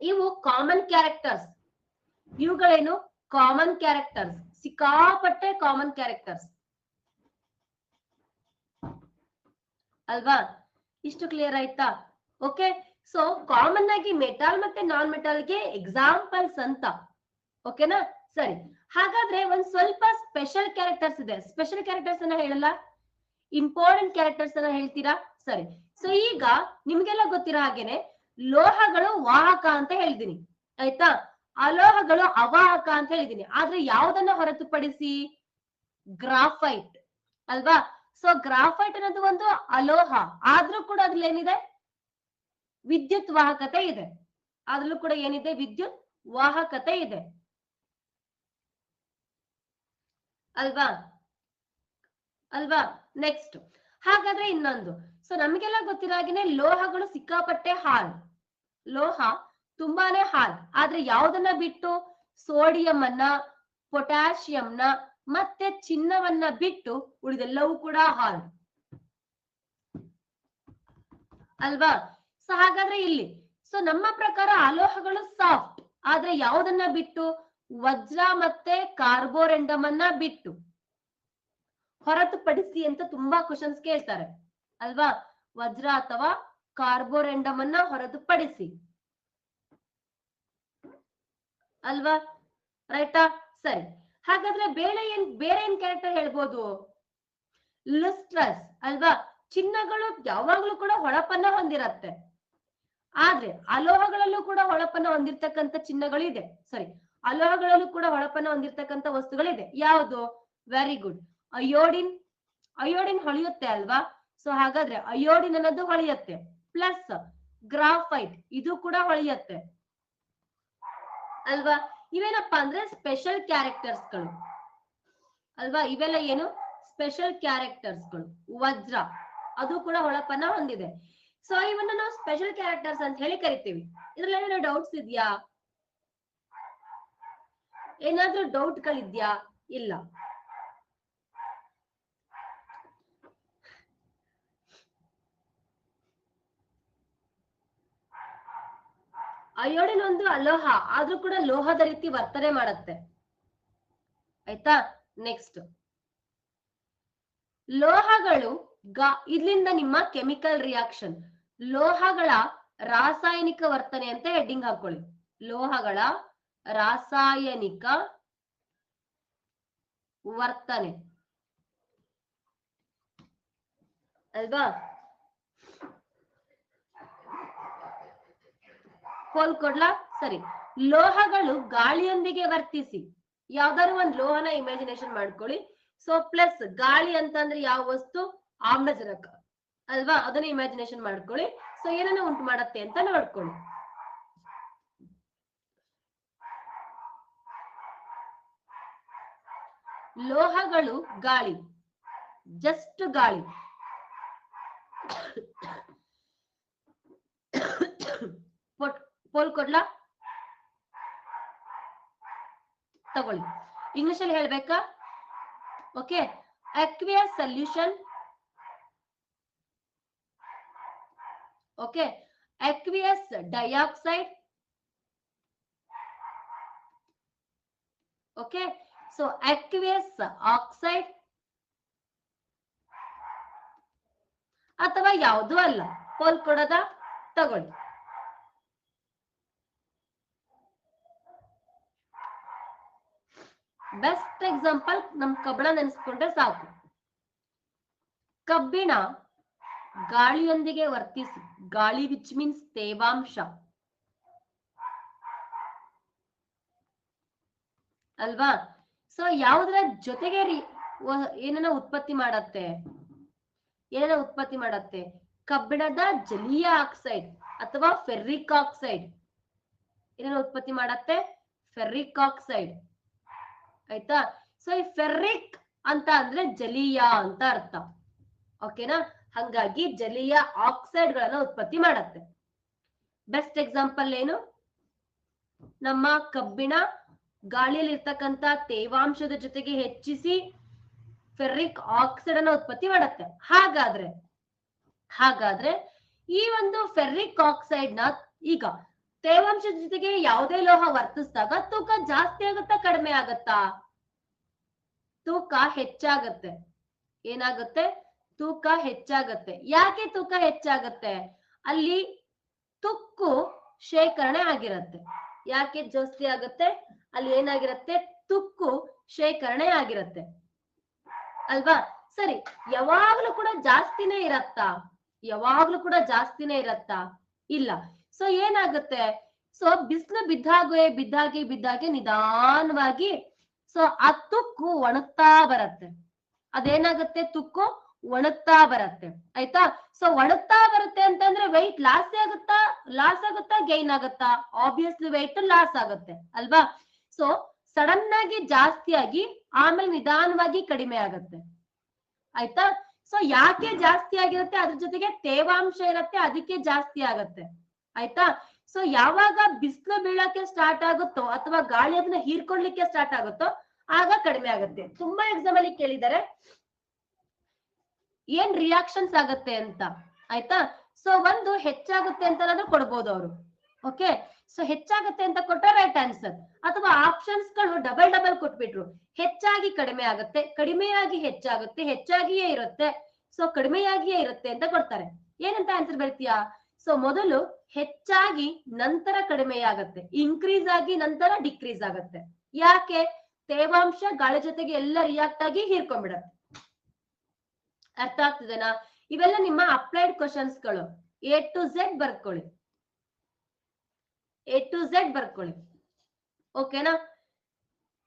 ಇವು ಕಾಮನ್ ಕ್ಯಾರೆಕ್ಟರ್ಸ್. ಇವುಗಳೇನು ಕಾಮನ್ ಕ್ಯಾರೆಕ್ಟರ್ಸ್, ಸಿಕ್ಕಾಪಟ್ಟೆ ಕಾಮನ್ ಕ್ಯಾರೆಕ್ಟರ್ಸ್ ಅಲ್ವಾ. ಇಷ್ಟು ಕ್ಲಿಯರ್ ಆಯ್ತಾ? ಓಕೆ. ಸೊ ಕಾಮನ್ ಆಗಿ ಮೆಟಲ್ ಮತ್ತೆ ನಾನ್ ಮೆಟಲ್ಗೆ ಎಕ್ಸಾಂಪಲ್ಸ್ ಅಂತ. ಓಕೆನಾ? ಸರಿ, ಹಾಗಾದ್ರೆ ಒಂದ್ ಸ್ವಲ್ಪ ಸ್ಪೆಷಲ್ ಕ್ಯಾರೆಕ್ಟರ್ಸ್ ಇದೆ. ಸ್ಪೆಷಲ್ ಕ್ಯಾರೆಕ್ಟರ್ಸ್ ಅನ್ನ ಹೇಳಲ್ಲ, ಇಂಪಾರ್ಟೆಂಟ್ ಕ್ಯಾರೆಕ್ಟರ್ಸ್ ಅನ್ನ ಹೇಳ್ತೀರಾ? ಸರಿ. ಸೊ ಈಗ ನಿಮ್ಗೆಲ್ಲ ಗೊತ್ತಿರೋ ಹಾಗೇನೆ ಲೋಹಗಳು ವಾಹಕ ಅಂತ ಹೇಳಿದೀನಿ, ಆಯ್ತಾ. ಅಲೋಹಗಳು ಅವಾಹಕ ಅಂತ ಹೇಳಿದೀನಿ. ಆದ್ರೆ ಯಾವ್ದನ್ನ ಹೊರತುಪಡಿಸಿ? ಗ್ರಾಫೈಟ್ ಅಲ್ವಾ. ಸೊ ಗ್ರಾಫೈಟ್ ಅನ್ನೋದು ಒಂದು ಅಲೋಹ, ಆದ್ರೂ ಕೂಡ ಅದ್ರಲ್ಲಿ ಏನಿದೆ? ವಿದ್ಯುತ್ ವಾಹಕತೆ ಇದೆ. ಅದ್ರಲ್ಲೂ ಕೂಡ ಏನಿದೆ? ವಿದ್ಯುತ್ ವಾಹಕತೆ ಇದೆ ಅಲ್ವಾ ಅಲ್ವಾ. ನೆಕ್ಸ್ಟ್, ಹಾಗಾದ್ರೆ ಇನ್ನೊಂದು, ಸೊ ನಮ್ಗೆಲ್ಲ ಗೊತ್ತಿರೋ ಹಾಗೇನೆ ಲೋಹಗಳು ಸಿಕ್ಕಾಪಟ್ಟೆ ಹಾಲ್. ಲೋಹ ತುಂಬಾನೇ ಹಾಲ್. ಆದ್ರೆ ಯಾವ್ದನ್ನ ಬಿಟ್ಟು? ಸೋಡಿಯಂ ಅನ್ನ, ಪೊಟ್ಯಾಷಿಯಂನ ಮತ್ತೆ ಚಿನ್ನವನ್ನ ಬಿಟ್ಟು ಉಳಿದೆಲ್ಲವೂ ಕೂಡ ಹಾಲ್ ಅಲ್ವಾ. ಸೊ ಹಾಗಾದ್ರೆ ಇಲ್ಲಿ, ಸೊ ನಮ್ಮ ಪ್ರಕಾರ ಅಲೋಹಗಳು ಸಾಫ್ಟ್. ಆದ್ರೆ ಯಾವುದನ್ನ ಬಿಟ್ಟು? ವಜ್ರ ಮತ್ತೆ ಕಾರ್ಬೋರೆಂಡಮ್ ಅನ್ನ ಬಿಟ್ಟು. ಹೊರತುಪಡಿಸಿ ಅಂತ ತುಂಬಾ ಕ್ವಶನ್ಸ್ ಕೇಳ್ತಾರೆ ಅಲ್ವಾ. ವಜ್ರ ಅಥವಾ ಕಾರ್ಬೋರೆಂಡಮ್ ಅನ್ನ ಹೊರತುಪಡಿಸಿ ಅಲ್ವಾ. ರೈಟಾ? ಸರಿ, ಹಾಗಾದ್ರೆ ಬೇರೆ ಏನ್ ಕ್ಯಾರೆಕ್ಟರ್ ಹೇಳ್ಬೋದು? ಲುಸ್ಟ್ರಸ್ ಅಲ್ವಾ. ಚಿನ್ನಗಳು ಯಾವಾಗ್ಲೂ ಕೂಡ ಹೊಳಪನ್ನ ಹೊಂದಿರತ್ತೆ. ಆದ್ರೆ ಅಲೋಹಗಳಲ್ಲೂ ಕೂಡ ಹೊಳಪನ್ನ ಹೊಂದಿರ್ತಕ್ಕಂಥ ಚಿನ್ನಗಳು ಇದೆ. ಸಾರಿ, ಅಲೋಹಗಳಲ್ಲೂ ಕೂಡ ಹೊಳಪನ್ನ ಹೊಂದಿರ್ತಕ್ಕಂಥ ವಸ್ತುಗಳಿದೆ. ಯಾವುದು? Very good, iodine. ಅಯೋಡಿನ್ ಹೊಳೆಯುತ್ತೆ ಅಲ್ವಾ. ಸೊ ಹಾಗಾದ್ರೆ ಅಯೋಡಿನ್ ಅನ್ನೋದು ಹೊಳೆಯುತ್ತೆ. ಪ್ಲಸ್ ಗ್ರಾಫೈಟ್, ಇದು ಕೂಡ ಹೊಳೆಯುತ್ತೆ ಅಲ್ವಾ. ಇವೇನಪ್ಪಾ ಅಂದ್ರೆ ಸ್ಪೆಷಲ್ ಕ್ಯಾರೆಕ್ಟರ್ಸ್ಗಳು ಅಲ್ವಾ. ಇವೆಲ್ಲ ಏನು? ಸ್ಪೆಷಲ್ ಕ್ಯಾರೆಕ್ಟರ್ಸ್ಗಳು. ವಜ್ರ ಅದು ಕೂಡ ಹೊಳಪನ್ನ ಹೊಂದಿದೆ. ಸೊ ಇವನ್ನ ನಾವು ಸ್ಪೆಷಲ್ ಕ್ಯಾರೆಕ್ಟರ್ಸ್ ಅಂತ ಹೇಳಿ ಕರಿತೀವಿ. ಇದ್ರಲ್ಲಿ ಏನಾದ್ರು ಡೌಟ್ಸ್ ಇದೆಯಾ? ಏನಾದ್ರೂ ಡೌಟ್ ಗಳಿದ್ಯಾ? ಇಲ್ಲ. ಅಯೋಡಿನ್ ಒಂದು ಅಲೋಹ, ಆದ್ರೂ ಕೂಡ ಲೋಹದ ರೀತಿ ವರ್ತನೆ ಮಾಡತ್ತೆ, ಆಯ್ತಾ. ನೆಕ್ಸ್ಟ್, ಲೋಹಗಳು ಇದ್ರಿಂದ ನಿಮ್ಮ ಕೆಮಿಕಲ್ ರಿಯಾಕ್ಷನ್, ಲೋಹಗಳ ರಾಸಾಯನಿಕ ವರ್ತನೆ ಅಂತ ಹೆಡ್ಡಿಂಗ್ ಹಾಕೊಳ್ಳಿ. ಲೋಹಗಳ ರಾಸಾಯನಿಕ ವರ್ತನೆ ಅಲ್ವಾ. ಕೋಲ್ ಕೊಡ್ಲಾ? ಸರಿ, ಲೋಹಗಳು ಗಾಳಿಯೊಂದಿಗೆ ವರ್ತಿಸಿ. ಯಾವ್ದಾದ್ರು ಒಂದ್ ಲೋಹನ ಇಮ್ಯಾಜಿನೇಷನ್ ಮಾಡ್ಕೊಳ್ಳಿ. ಸೊ ಪ್ಲಸ್ ಗಾಳಿ ಅಂತಂದ್ರೆ ಯಾವ ವಸ್ತು? ಆಮ್ಲಜನಕ ಅಲ್ವಾ. ಅದನ್ನ ಇಮ್ಯಾಜಿನೇಷನ್ ಮಾಡ್ಕೊಳ್ಳಿ. ಸೊ ಏನನ್ನ ಉಂಟು ಮಾಡತ್ತೆ ಅಂತ ನೋಡ್ಕೊಳ್ಳಿ. ಲೋಹಗಳು ಗಾಳಿ, ಜಸ್ಟ್ ಗಾಳಿ. ಪೋಲ್ ಕೊಡ್ಲಾ? ತಗೊಳ್ಳಿ, ಇಂಗ್ಲಿಷ್ ಅಲ್ಲಿ ಹೇಳ್ಬೇಕಾ? Okay, aqueous solution. Okay, aqueous dioxide. Okay, so aqueous oxide ಅಥವಾ ಯಾವುದು ಅಲ್ಲ. ಪೋಲ್ ಕೊಡೋದ? ತಗೊಳ್ಳಿ. ಬೆಸ್ಟ್ ಎಕ್ಸಾಂಪಲ್ ನಮ್ ಕಬ್ಬಿಣ ನೆನೆಸ್ಕೊಂಡ್ರೆ ಸಾಕು. ಕಬ್ಬಿಣ ಗಾಳಿಯೊಂದಿಗೆ ವರ್ತಿಸಿ, ಗಾಳಿ ವಿಚ್ ಮೀನ್ಸ್ ತೇವಾಂಶ ಅಲ್ವಾ. ಸೊ ಯಾವುದರ ಜೊತೆಗೆ ಏನನ್ನ ಉತ್ಪತ್ತಿ ಮಾಡತ್ತೆ? ಏನನ್ನ ಉತ್ಪತ್ತಿ ಮಾಡತ್ತೆ? ಕಬ್ಬಿಣದ ಜಲೀಯ ಆಕ್ಸೈಡ್ ಅಥವಾ ಫೆರ್ರಿಕ್ ಆಕ್ಸೈಡ್ ಏನನ್ನ ಉತ್ಪತ್ತಿ ಮಾಡತ್ತೆ? ಫೆರ್ರಿಕ್ ಆಕ್ಸೈಡ್, ಆಯ್ತಾ. ಸೊ ಈ ಫೆರ್ರಿಕ್ ಅಂತ ಅಂದ್ರೆ ಜಲೀಯ ಅಂತ ಅರ್ಥ. ಓಕೆನಾ? ಹಂಗಾಗಿ ಜಲೀಯ ಆಕ್ಸೈಡ್ ಗಳನ್ನ ಉತ್ಪತ್ತಿ ಮಾಡತ್ತೆ. ಬೆಸ್ಟ್ ಎಕ್ಸಾಂಪಲ್ ಏನು? ನಮ್ಮ ಕಬ್ಬಿಣ ಗಾಳಿಯಲ್ಲಿ ಇರ್ತಕ್ಕಂತ ತೇವಾಂಶದ ಜೊತೆಗೆ ಹೆಚ್ಚಿಸಿ ಫೆರ್ರಿಕ್ ಆಕ್ಸೈಡ್ ಅನ್ನ ಉತ್ಪತ್ತಿ ಮಾಡತ್ತೆ. ಹಾಗಾದ್ರೆ ಈ ಒಂದು ಫೆರ್ರಿಕ್ ಆಕ್ಸೈಡ್ ನ ಈಗ ತೇವಾಂಶದ ಜೊತೆಗೆ ಯಾವುದೇ ಲೋಹ ವರ್ತಿಸಿದಾಗ ತೂಕ ಜಾಸ್ತಿ ಆಗುತ್ತಾ ಕಡಿಮೆ ಆಗತ್ತಾ? ತೂಕ ಹೆಚ್ಚಾಗತ್ತೆ. ಏನಾಗುತ್ತೆ? ತೂಕ ಹೆಚ್ಚಾಗತ್ತೆ. ಯಾಕೆ ತೂಕ ಹೆಚ್ಚಾಗತ್ತೆ? ಅಲ್ಲಿ ತುಕ್ಕು ಶೇಖರಣೆ ಆಗಿರತ್ತೆ. ಯಾಕೆ ಜಾಸ್ತಿ ಆಗತ್ತೆ? ಅಲ್ಲಿ ಏನಾಗಿರತ್ತೆ? ತುಕ್ಕು ಶೇಖರಣೆ ಆಗಿರತ್ತೆ ಅಲ್ವಾ? ಸರಿ, ಯಾವಾಗ್ಲೂ ಕೂಡ ಜಾಸ್ತಿನೇ ಇರತ್ತಾ? ಯಾವಾಗ್ಲೂ ಕೂಡ ಜಾಸ್ತಿನೇ ಇರತ್ತಾ? ಇಲ್ಲ. ಸೊ ಏನಾಗುತ್ತೆ? ಸೊ ಬಿಸಿಲು ಬಿದ್ದಾಗೆ ನಿಧಾನವಾಗಿ ಸೊ ಆ ತುಕ್ಕು ಒಣಗ್ತಾ ಬರತ್ತೆ. ಅದೇನಾಗುತ್ತೆ? ತುಕ್ಕು ಒಣಗ್ತಾ ಬರತ್ತೆ. ಆಯ್ತಾ? ಸೊ ಒಣಗ್ತಾ ಬರುತ್ತೆ ಅಂತಂದ್ರೆ ವೆಯ್ಟ್ ಲಾಸ್ ಆಗುತ್ತಾ ಗೈನ್ ಆಗುತ್ತಾ? ಆಬ್ವಿಯಸ್ಲಿ ವೆಯ್ಟ್ ಲಾಸ್ ಆಗುತ್ತೆ ಅಲ್ವಾ? ಸೊ ಸಡನ್ ಆಗಿ ಜಾಸ್ತಿ ಆಗಿ ಆಮೇಲೆ ನಿಧಾನವಾಗಿ ಕಡಿಮೆ ಆಗುತ್ತೆ. ಆಯ್ತಾ? ಸೊ ಯಾಕೆ ಜಾಸ್ತಿ ಆಗಿರುತ್ತೆ? ಅದ್ರ ಜೊತೆಗೆ ತೇವಾಂಶ ಇರುತ್ತೆ, ಅದಕ್ಕೆ ಜಾಸ್ತಿ ಆಗತ್ತೆ. ಆಯ್ತಾ? ಸೊ ಯಾವಾಗ ಬಿಸಿಲು ಬೀಳಕ್ಕೆ ಸ್ಟಾರ್ಟ್ ಆಗುತ್ತೋ ಅಥವಾ ಗಾಳಿ ಅದನ್ನ ಹೀರ್ಕೊಳ್ಳಿಕ್ಕೆ ಸ್ಟಾರ್ಟ್ ಆಗುತ್ತೋ ಆಗ ಕಡಿಮೆ ಆಗುತ್ತೆ. ತುಂಬಾ ಎಕ್ಸಾಮ್ ಅಲ್ಲಿ ಕೇಳಿದ್ದಾರೆ ಏನ್ ರಿಯಾಕ್ಷನ್ಸ್ ಆಗತ್ತೆ ಅಂತ. ಆಯ್ತಾ? ಸೊ ಒಂದು ಹೆಚ್ಚಾಗುತ್ತೆ ಅಂತ ಕೊಡ್ಬೋದು ಅವರು. ಓಕೆ, ಸೊ ಹೆಚ್ಚಾಗುತ್ತೆ ಅಂತ ಕೊಟ್ರೆ ರೈಟ್ ಆನ್ಸರ್. ಅಥವಾ ಆಪ್ಷನ್ಸ್ ಗಳು ಡಬಲ್ ಕೊಟ್ಬಿಟ್ರು. ಹೆಚ್ಚಾಗಿ ಕಡಿಮೆ ಆಗುತ್ತೆ, ಕಡಿಮೆಯಾಗಿ ಹೆಚ್ಚಾಗುತ್ತೆ, ಹೆಚ್ಚಾಗಿಯೇ ಇರುತ್ತೆ, ಸೊ ಕಡಿಮೆಯಾಗಿಯೇ ಇರುತ್ತೆ ಅಂತ ಕೊಡ್ತಾರೆ. ಏನಂತ ಆನ್ಸರ್ ಬರ್ತೀಯಾ? ಸೊ ಮೊದಲು ಹೆಚ್ಚಾಗಿ ನಂತರ ಕಡಿಮೆಯಾಗತ್ತೆ, ಇನ್ಕ್ರೀಸ್ ಆಗಿ ನಂತರ ಡಿಕ್ರೀಸ್ ಆಗತ್ತೆ. ಯಾಕೆ? ತೇವಾಂಶ ಗಾಳಿ ಜೊತೆಗೆ ಎಲ್ಲ ರಿಯಾಕ್ಟ್ ಆಗಿ ಹೀರ್ಕೊಂಡ್ಬಿಡತ್ತೆ. ಅರ್ಥ ಆಗ್ತದೇನಾ? ಇವೆಲ್ಲ ನಿಮ್ಮ ಅಪ್ಲೈಡ್ ಕ್ವಶನ್ಸ್ ಗಳು. A to Z ಬರ್ಕೊಳ್ಳಿ. A to Z ಬರ್ಕೊಳ್ಳಿ. ಓಕೆನಾ?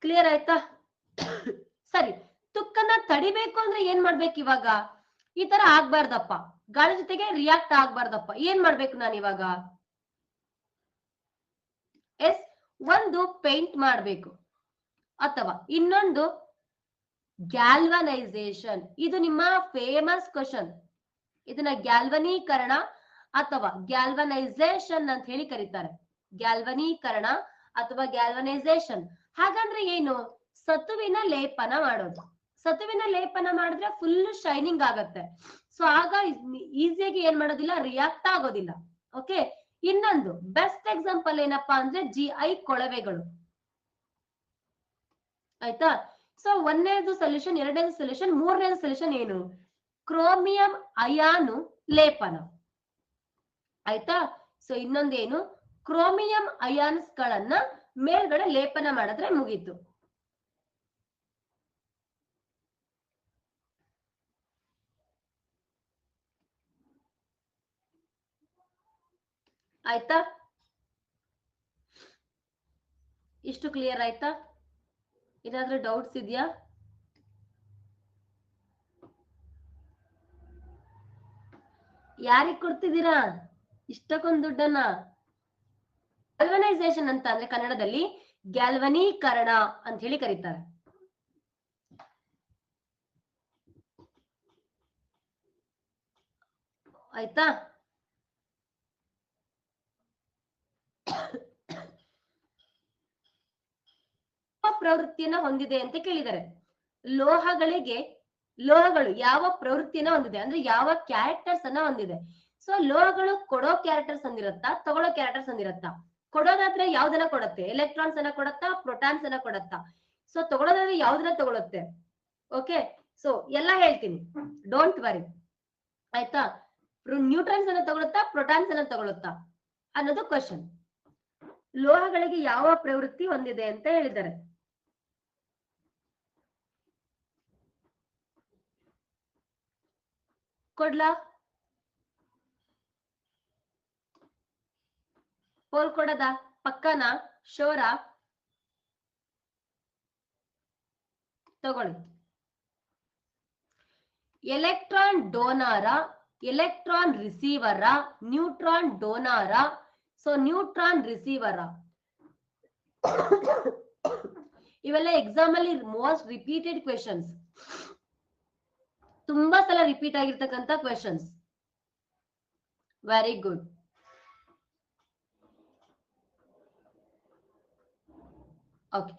ಕ್ಲಿಯರ್ ಆಯ್ತಾ? ಸರಿ, ತುಕ್ಕನ್ನ ತಡಿಬೇಕು ಅಂದ್ರೆ ಏನ್ ಮಾಡ್ಬೇಕು ಇವಾಗ? ಈ ತರ ಆಗ್ಬಾರ್ದಪ್ಪ, ಗಾಳಿ ಜೊತೆಗೆ ರಿಯಾಕ್ಟ್ ಆಗ್ಬಾರ್ದಪ್ಪ. ಏನ್ ಮಾಡ್ಬೇಕು ನಾನು ಇವಾಗ? ಎಸ್, ಒಂದು ಪೇಂಟ್ ಮಾಡ್ಬೇಕು ಅಥವಾ ಇನ್ನೊಂದು ಗ್ಯಾಲ್ವನೈಸೇಷನ್. ಇದು ನಿಮ್ಮ ಫೇಮಸ್ ಕ್ವಶನ್. ಇದನ್ನ ಗ್ಯಾಲ್ವನೀಕರಣ ಅಥವಾ ಗ್ಯಾಲ್ವನೈಸೇಷನ್ ಅಂತ ಹೇಳಿ ಕರೀತಾರೆ. ಗ್ಯಾಲ್ವನೀಕರಣ ಅಥವಾ ಗ್ಯಾಲ್ವನೈಸೇಷನ್. ಹಾಗಂದ್ರೆ ಏನು? ಸತುವಿನ ಲೇಪನ ಮಾಡೋದು. ಸತುವಿನ ಲೇಪನ ಮಾಡಿದ್ರೆ ಫುಲ್ ಶೈನಿಂಗ್ ಆಗತ್ತೆ. ಸೊ ಆಗ ಈಸಿಯಾಗಿ ಏನ್ ಮಾಡೋದಿಲ್ಲ, ರಿಯಾಕ್ಟ್ ಆಗೋದಿಲ್ಲ. ಓಕೆ, ಇನ್ನೊಂದು ಬೆಸ್ಟ್ ಎಕ್ಸಾಂಪಲ್ ಏನಪ್ಪಾ ಅಂದ್ರೆ GI ಕೊಳವೆಗಳು. ಆಯ್ತಾ? ಸೊ ಒಂದನೇದು ಸೊಲ್ಯೂಷನ್, ಎರಡನೇದು ಸೊಲ್ಯೂಷನ್, ಮೂರನೇದು ಸೊಲ್ಯೂಷನ್ ಏನು? ಕ್ರೋಮಿಯಂ ಅಯಾನು ಲೇಪನ. ಆಯ್ತಾ? ಸೊ ಇನ್ನೊಂದೇನು? ಕ್ರೋಮಿಯಂ ಅಯಾನ್ಸ್ ಗಳನ್ನ ಮೇಲ್ಗಡೆ ಲೇಪನ ಮಾಡಿದ್ರೆ ಮುಗೀತು. ಆಯ್ತಾ? ಇಷ್ಟು ಕ್ಲಿಯರ್ ಆಯ್ತಾ? ಏನಾದ್ರೂ ಡೌಟ್ಸ್ ಇದೆಯಾ? ಯಾರಿಗ್ ಕೊಡ್ತಿದ್ದೀರಾ ಇಷ್ಟಕ್ಕೊಂದು ದುಡ್ಡನ್ನ? ಗ್ಯಾಲ್ವನೈಸೇಷನ್ ಅಂತ ಅಂದ್ರೆ ಕನ್ನಡದಲ್ಲಿ ಗ್ಯಾಲ್ವನೀಕರಣ ಅಂತ ಹೇಳಿ ಕರೀತಾರೆ. ಆಯ್ತಾ? ಪ್ರವೃತ್ತಿಯನ್ನ ಹೊಂದಿದೆ ಅಂತ ಕೇಳಿದ್ದಾರೆ. ಲೋಹಗಳು ಯಾವ ಪ್ರವೃತ್ತಿಯನ್ನ ಹೊಂದಿದೆ ಅಂದ್ರೆ ಯಾವ ಕ್ಯಾರೆಕ್ಟರ್ಸ್ ಅನ್ನ ಹೊಂದಿದೆ. ಸೊ ಲೋಹಗಳು ಕೊಡೋ ಕ್ಯಾರೆಕ್ಟರ್ಸ್ ಹೊಂದಿರತ್ತಾ, ತಗೊಳ್ಳೋ ಕ್ಯಾರೆಕ್ಟರ್ಸ್ ಹೊಂದಿರತ್ತಾ? ಕೊಡೋದಾದ್ರೆ ಯಾವ್ದನ್ನ ಕೊಡುತ್ತೆ? ಎಲೆಕ್ಟ್ರಾನ್ಸ್ ಅನ್ನ ಕೊಡತ್ತಾ, ಪ್ರೋಟಾನ್ಸ್ ಅನ್ನ ಕೊಡತ್ತಾ? ಸೊ ತಗೊಳ್ಳೋದಾದ್ರೆ ಯಾವ್ದನ್ನ ತಗೊಳುತ್ತೆ? ಓಕೆ, ಸೊ ಎಲ್ಲ ಹೇಳ್ತೀನಿ, ಡೋಂಟ್ ವರಿ. ಆಯ್ತಾ? ನ್ಯೂಟ್ರನ್ಸ್ ಅನ್ನ ತಗೊಳುತ್ತಾ, ಪ್ರೋಟಾನ್ಸ್ ಅನ್ನ ತಗೊಳುತ್ತಾ ಅನ್ನೋದು ಕ್ವಶನ್. ಲೋಹಗಳಿಗೆ ಯಾವ ಪ್ರವೃತ್ತಿ ಹೊಂದಿದೆ ಅಂತ ಹೇಳಿದ್ದಾರೆ. ಕೊಡ್ಲಾ? ಪೋಲ್ ಕೊಡದ? ಪಕ್ಕನ? ಶೋರ? ತಗೊಳ್ಳಿ. ಎಲೆಕ್ಟ್ರಾನ್ ಡೋನಾರ, ಎಲೆಕ್ಟ್ರಾನ್ ರಿಸೀವರ, ನ್ಯೂಟ್ರಾನ್ ಡೋನಾರ, ಸೊ ನ್ಯೂಟ್ರಾನ್ ರಿಸೀವರ. ಇವೆಲ್ಲ ಎಕ್ಸಾಮ್ ಅಲ್ಲಿ ಮೋಸ್ಟ್ ರಿಪೀಟೆಡ್ ಕ್ವೆಶನ್ಸ್, ತುಂಬಾ ಸಲ ರಿಪೀಟ್ ಆಗಿರ್ತಕ್ಕಂಥ questions. Very good. Okay,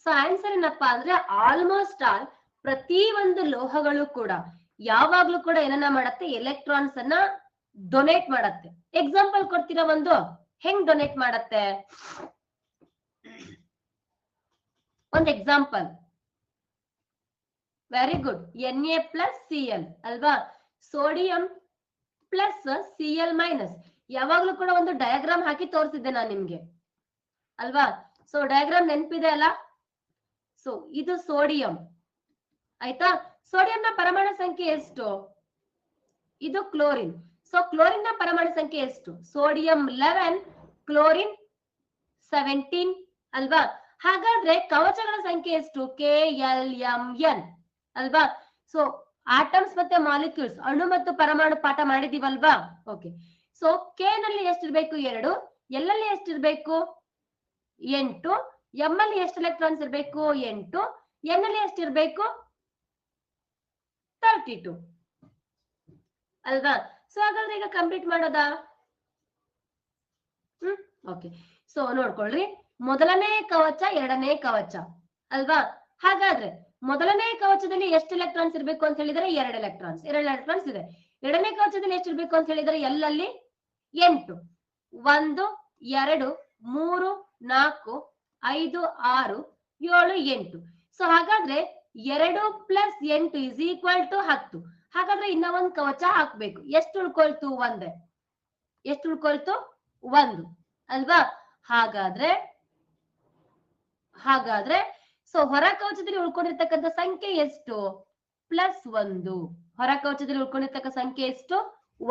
so answer ಏನಪ್ಪಾ ಅಂದ್ರೆ ಆಲ್ಮೋಸ್ಟ್ ಆಲ್ ಪ್ರತಿ ಒಂದು ಲೋಹಗಳು ಕೂಡ ಯಾವಾಗ್ಲೂ ಕೂಡ ಏನನ್ನ ಮಾಡತ್ತೆ, ಎಲೆಕ್ಟ್ರಾನ್ಸ್ ಅನ್ನ ಡೊನೇಟ್ ಮಾಡತ್ತೆ. ಎಕ್ಸಾಂಪಲ್ ಕೊಡ್ತೀರಾ ಒಂದು, ಹೆಂಗ್ ಡೊನೇಟ್ ಮಾಡತ್ತೆ? ಒಂದು ಎಕ್ಸಾಂಪಲ್. Very good. Na+Cl ಅಲ್ವಾ, ಸೋಡಿಯಂ ಪ್ಲಸ್ Cl-. ಯಾವಾಗ್ಲೂ ಕೂಡ ಒಂದು ಡಯಾಗ್ರಾಮ್ ಹಾಕಿ ತೋರಿಸಿದ್ದೆ ನಾನು ನಿಮ್ಗೆ ಅಲ್ವಾ. ಸೊ ಡಯಾಗ್ರಾಮ್ ನೆನಪಿದೆ ಅಲ್ಲ. ಸೊ ಇದು ಸೋಡಿಯಂ ಆಯ್ತಾ. ಸೋಡಿಯಂನ ಪರಮಾಣು ಸಂಖ್ಯೆ ಎಷ್ಟು? ಇದು ಕ್ಲೋರಿನ್. ಸೊ ಕ್ಲೋರಿನ್ ನ ಪರಮಾಣು ಸಂಖ್ಯೆ ಎಷ್ಟು? ಸೋಡಿಯಂ 11, ಕ್ಲೋರಿನ್ 17 ಅಲ್ವಾ. ಹಾಗಾದ್ರೆ ಕವಚಗಳ ಸಂಖ್ಯೆ ಎಷ್ಟು? K-L-M-N ಅಲ್ವಾ. ಸೊ ಆಟಮ್ಸ್ ಮತ್ತೆ ಮಾಲಿಕ್ಯೂಲ್ಸ್, ಅಣು ಮತ್ತು ಪರಮಾಣು ಪಾಠ ಮಾಡಿದೀವಲ್ವಾ. ಓಕೆ, ಸೊ ಕೆ ನಲ್ಲಿ ಎಷ್ಟಿರ್ಬೇಕು? 2. ಎಲ್ ಅಲ್ಲಿ ಎಷ್ಟಿರ್ಬೇಕು? 8. ಎಂ ಅಲ್ಲಿ ಎಷ್ಟು ಎಲೆಕ್ಟ್ರಾನ್ಸ್ ಇರ್ಬೇಕು? 8. ಎನ್ ಅಲ್ಲಿ ಎಷ್ಟಿರ್ಬೇಕು? 32 ಅಲ್ವಾ. ಸೊ ಹಾಗಾದ್ರೆ ಈಗ ಕಂಪ್ಲೀಟ್ ಮಾಡೋದಾ? ಓಕೆ, ಸೊ ನೋಡ್ಕೊಳ್ರಿ. ಮೊದಲನೇ ಕವಚ, ಎರಡನೇ ಕವಚ ಅಲ್ವಾ. ಹಾಗಾದ್ರೆ ಮೊದಲನೇ ಕವಚದಲ್ಲಿ ಎಷ್ಟು ಎಲೆಕ್ಟ್ರಾನ್ಸ್ ಇರ್ಬೇಕು ಅಂತ ಹೇಳಿದ್ರೆ 2 ಎಲೆಕ್ಟ್ರಾನ್ಸ್. 2 ಎಲೆಕ್ಟ್ರಾನ್ಸ್ ಇದೆ. ಎರಡನೇ ಕವಚದಲ್ಲಿ ಎಷ್ಟಿರ್ಬೇಕು ಅಂತ ಹೇಳಿದ್ರೆ ಎಲ್ ಅಲ್ಲಿ 8. 1 2 3 4 5 6 7 8. ಸೊ ಹಾಗಾದ್ರೆ 2 + 8 = 10. ಹಾಗಾದ್ರೆ ಇನ್ನ ಒಂದು ಕವಚ ಹಾಕ್ಬೇಕು. ಎಷ್ಟು ಉಳ್ಕೊಳ್ತು? 1. ಎಷ್ಟು ಉಳ್ಕೊಳ್ತು? 1 ಅಲ್ವಾ. ಹಾಗಾದ್ರೆ ಸೊ ಹೊರ ಕವಚದಲ್ಲಿ ಉಳ್ಕೊಂಡಿರ್ತಕ್ಕಂಥ ಸಂಖ್ಯೆ ಎಷ್ಟು? +1. ಹೊರ ಕವಚದಲ್ಲಿ ಉಳ್ಕೊಂಡಿರ್ತಕ್ಕ ಸಂಖ್ಯೆ ಎಷ್ಟು?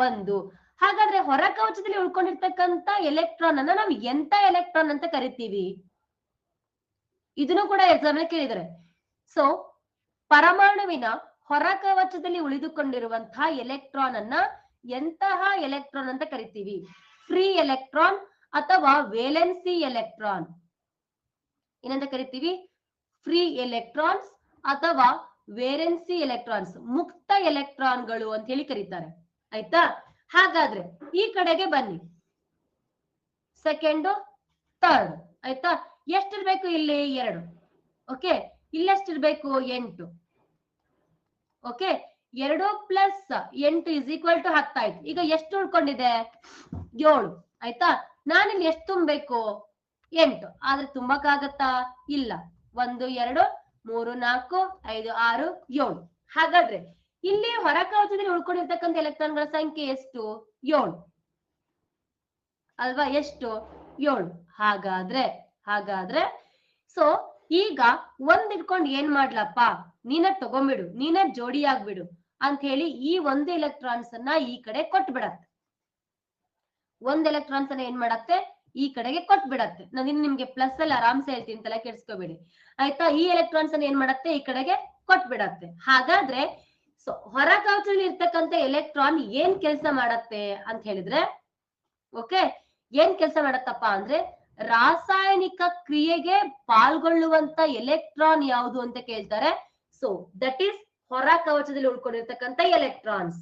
1. ಹಾಗಾದ್ರೆ ಹೊರ ಕವಚದಲ್ಲಿ ಉಳ್ಕೊಂಡಿರ್ತಕ್ಕಂಥ ಎಲೆಕ್ಟ್ರಾನ್ ಅನ್ನ ನಾವು ಎಂತ ಎಲೆಕ್ಟ್ರಾನ್ ಅಂತ ಕರಿತೀವಿ? ಇದನ್ನು ಕೂಡ ಎಕ್ಸಾಮ್ ಕೇಳಿದರೆ. ಸೊ ಪರಮಾಣುವಿನ ಹೊರ ಕವಚದಲ್ಲಿ ಉಳಿದುಕೊಂಡಿರುವಂತಹ ಎಲೆಕ್ಟ್ರಾನ್ ಅನ್ನ ಎಂತಹ ಎಲೆಕ್ಟ್ರಾನ್ ಅಂತ ಕರಿತೀವಿ? ಫ್ರೀ ಎಲೆಕ್ಟ್ರಾನ್ ಅಥವಾ ವೇಲೆನ್ಸಿ ಎಲೆಕ್ಟ್ರಾನ್. ಏನಂತ ಕರಿತೀವಿ? ಫ್ರೀ ಎಲೆಕ್ಟ್ರಾನ್ಸ್ ಅಥವಾ ವೇಲೆನ್ಸಿ ಎಲೆಕ್ಟ್ರಾನ್ಸ್, ಮುಕ್ತ ಎಲೆಕ್ಟ್ರಾನ್ಗಳು ಅಂತ ಹೇಳಿ ಕರೀತಾರೆ ಆಯ್ತಾ. ಹಾಗಾದ್ರೆ ಈ ಕಡೆಗೆ ಬನ್ನಿ. ಸೆಕೆಂಡ್, ಥರ್ಡ್ ಆಯ್ತಾ. ಎಷ್ಟಿರ್ಬೇಕು ಇಲ್ಲಿ? 2. ಓಕೆ, ಇಲ್ಲೆಷ್ಟಿರ್ಬೇಕು? 8. ಓಕೆ, 2 + 8 = 10 ಆಯ್ತು. ಈಗ ಎಷ್ಟು ಉಳ್ಕೊಂಡಿದೆ? 7 ಆಯ್ತಾ. ನಾನಿಲ್ಲಿ ಎಷ್ಟು ತುಂಬಬೇಕು? 8. ಆದ್ರೆ ತುಂಬಕ್ಕಾಗತ್ತಾ? ಇಲ್ಲ. 1 2 3 4 5 6 7. ಹಾಗಾದ್ರೆ ಇಲ್ಲಿ ಹೊರ ಕವಚದಲ್ಲಿ ಉಳ್ಕೊಂಡಿರ್ತಕ್ಕಂಥ ಎಲೆಕ್ಟ್ರಾನ್ಗಳ ಸಂಖ್ಯೆ ಎಷ್ಟು? 7 ಅಲ್ವಾ. ಎಷ್ಟು? 7. ಹಾಗಾದ್ರೆ ಸೊ ಈಗ ಒಂದ್ ಇಟ್ಕೊಂಡು ಏನ್ ಮಾಡ್ಲಪ್ಪ, ನೀನ ತಗೊಂಡ್ಬಿಡು, ನೀನ ಜೋಡಿ ಆಗ್ಬಿಡು ಅಂತ ಹೇಳಿ ಈ ಒಂದು ಎಲೆಕ್ಟ್ರಾನ್ಸ್ ಅನ್ನ ಈ ಕಡೆ ಕೊಟ್ಬಿಡತ್ತೆ. ಒಂದ್ ಎಲೆಕ್ಟ್ರಾನ್ಸ್ ಅನ್ನ ಏನ್ ಮಾಡತ್ತೆ? ಈ ಕಡೆಗೆ ಕೊಟ್ಬಿಡತ್ತೆ. ನಾನು ನಿಮ್ಗೆ ಪ್ಲಸ್ ಅಲ್ಲಿ ಆರಾಮ್ಸೆ ಹೇಳ್ತೀನಿ, ತಲೆ ಕೆಡ್ಸ್ಕೋಬೇಡಿ ಆಯ್ತಾ. ಈ ಎಲೆಕ್ಟ್ರಾನ್ಸ್ ಅನ್ನ ಏನ್ ಮಾಡತ್ತೆ? ಈ ಕಡೆಗೆ ಕೊಟ್ಬಿಡತ್ತೆ. ಹಾಗಾದ್ರೆ ಸೊ ಹೊರ ಕವಚದಲ್ಲಿ ಇರ್ತಕ್ಕಂಥ ಎಲೆಕ್ಟ್ರಾನ್ ಏನ್ ಕೆಲಸ ಮಾಡತ್ತೆ ಅಂತ ಹೇಳಿದ್ರೆ, ಓಕೆ, ಏನ್ ಕೆಲಸ ಮಾಡತ್ತಪ್ಪ ಅಂದ್ರೆ ರಾಸಾಯನಿಕ ಕ್ರಿಯೆಗೆ ಪಾಲ್ಗೊಳ್ಳುವಂತ ಎಲೆಕ್ಟ್ರಾನ್ ಯಾವುದು ಅಂತ ಕೇಳ್ತಾರೆ. ಸೊ ದಟ್ ಈಸ್ ಹೊರ ಕವಚದಲ್ಲಿ ಉಳ್ಕೊಂಡಿರ್ತಕ್ಕಂಥ ಎಲೆಕ್ಟ್ರಾನ್ಸ್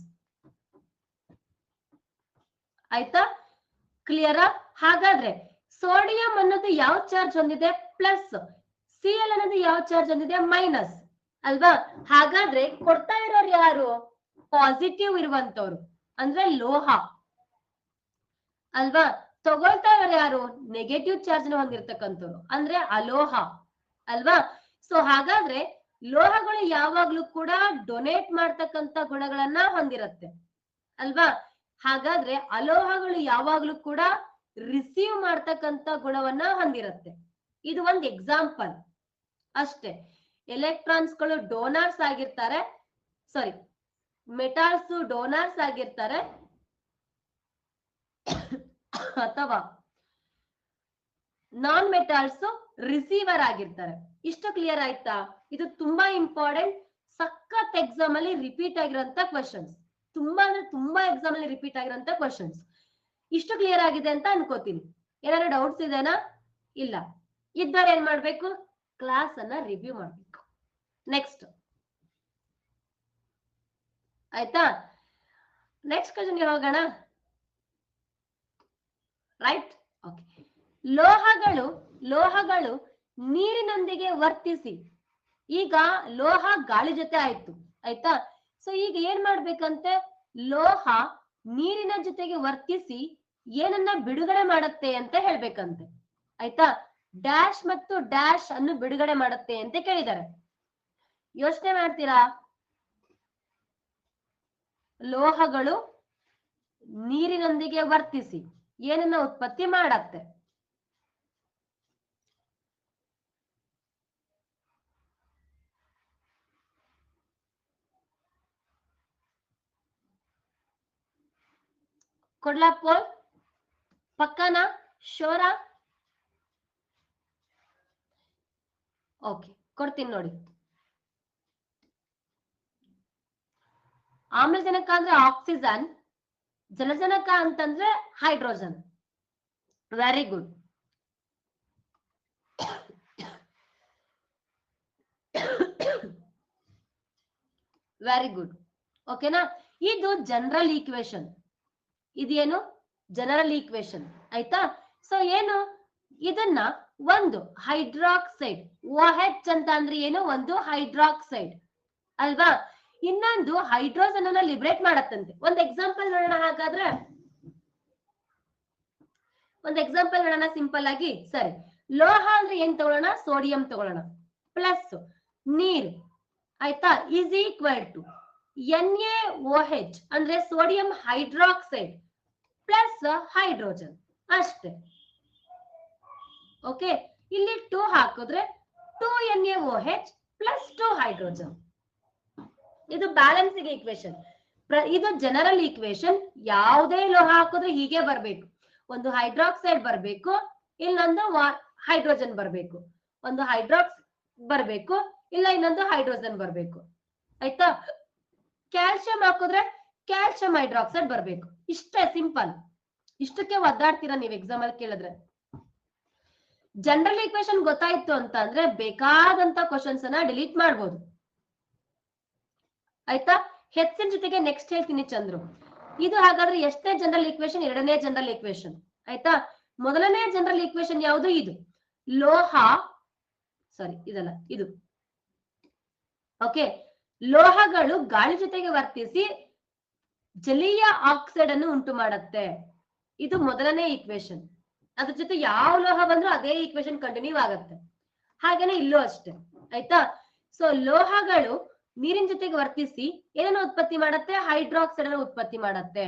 ಆಯ್ತಾ. ಕ್ಲಿಯರಾ? ಹಾಗಾದ್ರೆ ಸೋಡಿಯಂ ಅನ್ನೋದು ಯಾವ ಚಾರ್ಜ್ ಹೊಂದಿದೆ? ಪ್ಲಸ್. Cl ಅನ್ನೋದು ಯಾವ ಚಾರ್ಜ್ ಹೊಂದಿದೆ? ಮೈನಸ್ ಅಲ್ವಾ. ಹಾಗಾದ್ರೆ ಕೊಡ್ತಾ ಇರೋರು ಯಾರು? ಪಾಸಿಟಿವ್ ಇರುವಂತವ್ರು ಅಂದ್ರೆ ಲೋಹ ಅಲ್ವಾ. ತಗೊಳ್ತಾ ಇರೋರು ಯಾರು? ನೆಗೆಟಿವ್ ಚಾರ್ಜ್ ಹೊಂದಿರತಕ್ಕಂಥವ್ರು ಅಂದ್ರೆ ಅಲೋಹ ಅಲ್ವಾ. ಸೊ ಹಾಗಾದ್ರೆ ಲೋಹಗಳು ಯಾವಾಗ್ಲೂ ಕೂಡ ಡೊನೇಟ್ ಮಾಡ್ತಕ್ಕಂಥ ಗುಣಗಳನ್ನ ಹೊಂದಿರುತ್ತೆ ಅಲ್ವಾ. ಹಾಗಾದ್ರೆ ಅಲೋಹಗಳು ಯಾವಾಗ್ಲೂ ಕೂಡ ರಿಸೀವ್ ಮಾಡ್ತಕ್ಕಂಥ ಗುಣವನ್ನ ಹೊಂದಿರುತ್ತೆ. ಇದು ಒಂದು ಎಕ್ಸಾಂಪಲ್ ಅಷ್ಟೇ. ಎಲೆಕ್ಟ್ರಾನ್ಸ್ಗಳು ಡೋನರ್ಸ್ ಆಗಿರ್ತಾರೆ, ಸಾರಿ ಮೆಟಾಲ್ಸ್ ಡೋನರ್ಸ್ ಆಗಿರ್ತಾರೆ ಅಥವಾ ನಾನ್ ಮೆಟಾಲ್ಸ್ ರಿಸೀವರ್ ಆಗಿರ್ತಾರೆ. ಇಷ್ಟು ಕ್ಲಿಯರ್ ಆಯ್ತಾ? ಇದು ತುಂಬಾ ಇಂಪಾರ್ಟೆಂಟ್, ಸಖತ್ ಎಕ್ಸಾಮ್ ಅಲ್ಲಿ ರಿಪೀಟ್ ಆಗಿರೋಂತ ಕ್ವಶನ್ಸ್. ತುಂಬಾ ಅಂದ್ರೆ ತುಂಬಾ ಎಕ್ಸಾಮ್ ಅಲ್ಲಿ ರಿಪೀಟ್ ಆಗಿರೋಂತ ಕ್ವಶನ್ಸ್. ಇಷ್ಟು ಕ್ಲಿಯರ್ ಆಗಿದೆ ಅಂತ ಅನ್ಕೋತೀನಿ. ಏನಾದ್ರು ಡೌಟ್ಸ್ ಇದೆನಾ? ಇಲ್ಲ ಇದ್ದರೆ ಏನ್ ಮಾಡ್ಬೇಕು? ಕ್ಲಾಸ್ ಅನ್ನ ರಿವ್ಯೂ ಮಾಡ್ಬೇಕು. ನೆಕ್ಸ್ಟ್ ಆಯ್ತಾ, ನೆಕ್ಸ್ಟ್ ಕ್ವಶನ್ ಹೋಗೋಣ. Right, okay. ಲೋಹಗಳು ನೀರಿನೊಂದಿಗೆ ವರ್ತಿಸಿ, ಈಗ ಲೋಹ ಗಾಳಿ ಜೊತೆ ಆಯ್ತು ಆಯ್ತಾ. ಸೊ ಈಗ ಏನ್ ಮಾಡ್ಬೇಕಂತೆ, ಲೋಹ ನೀರಿನ ಜೊತೆಗೆ ವರ್ತಿಸಿ ಏನನ್ನ ಬಿಡುಗಡೆ ಮಾಡುತ್ತೆ ಅಂತ ಹೇಳ್ಬೇಕಂತೆ ಆಯ್ತಾ. ಡ್ಯಾಶ್ ಮತ್ತು ಡ್ಯಾಶ್ ಅನ್ನು ಬಿಡುಗಡೆ ಮಾಡುತ್ತೆ ಅಂತ ಕೇಳಿದ್ದಾರೆ. ಯೋಚನೆ ಮಾಡ್ತೀರಾ? ಲೋಹಗಳು ನೀರಿನೊಂದಿಗೆ ವರ್ತಿಸಿ ಏನನ್ನ ಉತ್ಪತ್ತಿ ಮಾಡತ್ತೆ? ಕೊಡ್ಲಾ ಪೋಲ್? ಪಕ್ಕನಾ? ಶೋರಾ? ಓಕೆ, ಕೊಡ್ತೀನಿ ನೋಡಿ. ಆಮ್ಲಜನಕ ಅಂದ್ರೆ ಆಕ್ಸಿಜನ್, ಜಲಜನಕ ಅಂತಂದ್ರೆ hydrogen. Very good. Very good, ಓಕೆನಾ. ಇದು ಜನರಲ್ ಈಕ್ವೇಶನ್. ಇದೇನು? ಜನರಲ್ ಈಕ್ವೇಶನ್ ಆಯ್ತಾ. ಸೊ ಏನು ಇದನ್ನ ಒಂದು ಹೈಡ್ರಾಕ್ಸೈಡ್, OH ಅಂತ ಅಂದ್ರೆ ಏನು? ಒಂದು ಹೈಡ್ರಾಕ್ಸೈಡ್ ಅಲ್ವಾ. ಇನ್ನೊಂದು ಹೈಡ್ರೋಜನ್ ಅನ್ನ ಲಿಬ್ರೇಟ್ ಮಾಡತ್ತಂತೆ. ಒಂದು ಎಕ್ಸಾಂಪಲ್ ನೋಡೋಣ ಹಾಗಾದ್ರೆ. ಒಂದು ಎಕ್ಸಾಂಪಲ್ ನೋಡೋಣ ಸಿಂಪಲ್ ಆಗಿ. ಸರಿ, ಲೋಹ ಅಂದ್ರೆ ಏನ್ ತಗೊಳ್ಳೋಣ? ಸೋಡಿಯಂ ತಗೊಳ್ಳೋಣ. ಪ್ಲಸ್ ನೀರು ಆಯ್ತಾ, ಈಸ್ ಈಕ್ವಲ್ ಟು NaOH ಅಂದ್ರೆ ಸೋಡಿಯಂ ಹೈಡ್ರಾಕ್ಸೈಡ್ ಪ್ಲಸ್ ಹೈಡ್ರೋಜನ್ ಅಷ್ಟೇ. ಓಕೆ, ಇಲ್ಲಿ 2 ಹಾಕಿದ್ರೆ 2NaOH ಪ್ಲಸ್ 2 ಹೈಡ್ರೋಜನ್. ಇದು ಬ್ಯಾಲೆನ್ಸಿಂಗ್ ಈಕ್ವೇಶನ್. ಇದು ಜನರಲ್ ಈಕ್ವೇಶನ್. ಯಾವುದೇ ಲೋಹ ಹಾಕಿದ್ರೆ ಹೀಗೆ ಬರ್ಬೇಕು. ಒಂದು ಹೈಡ್ರಾಕ್ಸೈಡ್ ಬರ್ಬೇಕು, ಇಲ್ಲೊಂದು ಹೈಡ್ರೋಜನ್ ಬರ್ಬೇಕು, ಒಂದು ಹೈಡ್ರಾಕ್ಸ್ ಬರ್ಬೇಕು, ಇಲ್ಲ ಇನ್ನೊಂದು ಹೈಡ್ರೋಜನ್ ಬರ್ಬೇಕು ಆಯ್ತಾ. ಕ್ಯಾಲ್ಸಿಯಂ ಹಾಕಿದ್ರೆ ಕ್ಯಾಲ್ಸಿಯಂ ಹೈಡ್ರಾಕ್ಸೈಡ್ ಬರ್ಬೇಕು. ಇಷ್ಟೇ ಸಿಂಪಲ್. ಇಷ್ಟಕ್ಕೆ ಒದ್ದಾಡ್ತೀರಾ ನೀವು ಎಕ್ಸಾಮ್ ಅಲ್ಲಿ ಕೇಳಿದ್ರೆ. ಜನರಲ್ ಈಕ್ವೇಶನ್ ಗೊತ್ತಾಯ್ತು ಅಂತ ಅಂದ್ರೆ ಬೇಕಾದಂತ ಕ್ವಶನ್ಸ್ ಅನ್ನ ಡಿಲೀಟ್ ಮಾಡ್ಬೋದು ಆಯ್ತಾ. ಹೆಚ್ಚಿನ ಜೊತೆಗೆ ನೆಕ್ಸ್ಟ್ ಹೇಳ್ತೀನಿ ಚಂದ್ರು. ಇದು ಹಾಗಾದ್ರೆ ಎಷ್ಟನೇ ಜನರಲ್ ಈಕ್ವೇಶನ್? ಎರಡನೇ ಜನರಲ್ ಈಕ್ವೇಶನ್ ಆಯ್ತಾ. ಮೊದಲನೇ ಜನರಲ್ ಈಕ್ವೇಶನ್ ಯಾವುದು? ಇದು ಲೋಹ, ಸಾರಿ ಇದಲ್ಲ, ಇದು ಓಕೆ. ಲೋಹಗಳು ಗಾಳಿ ಜೊತೆಗೆ ವರ್ತಿಸಿ ಜಲೀಯ ಆಕ್ಸೈಡ್ ಅನ್ನು ಉಂಟು ಮಾಡುತ್ತೆ. ಇದು ಮೊದಲನೇ ಈಕ್ವೇಶನ್. ಅದ್ರ ಜೊತೆ ಯಾವ ಲೋಹ ಬಂದ್ರೂ ಅದೇ ಈಕ್ವೇಶನ್ ಕಂಟಿನ್ಯೂ ಆಗುತ್ತೆ. ಹಾಗೇನೆ ಇಲ್ಲೂ ಅಷ್ಟೇ ಆಯ್ತಾ. ಸೊ ಲೋಹಗಳು ನೀರಿನ ಜೊತೆಗೆ ವರ್ತಿಸಿ ಏನನ್ನು ಉತ್ಪತ್ತಿ ಮಾಡುತ್ತೆ? ಹೈಡ್ರಾಕ್ಸೈಡ್ ಅನ್ನು ಉತ್ಪತ್ತಿ ಮಾಡುತ್ತೆ.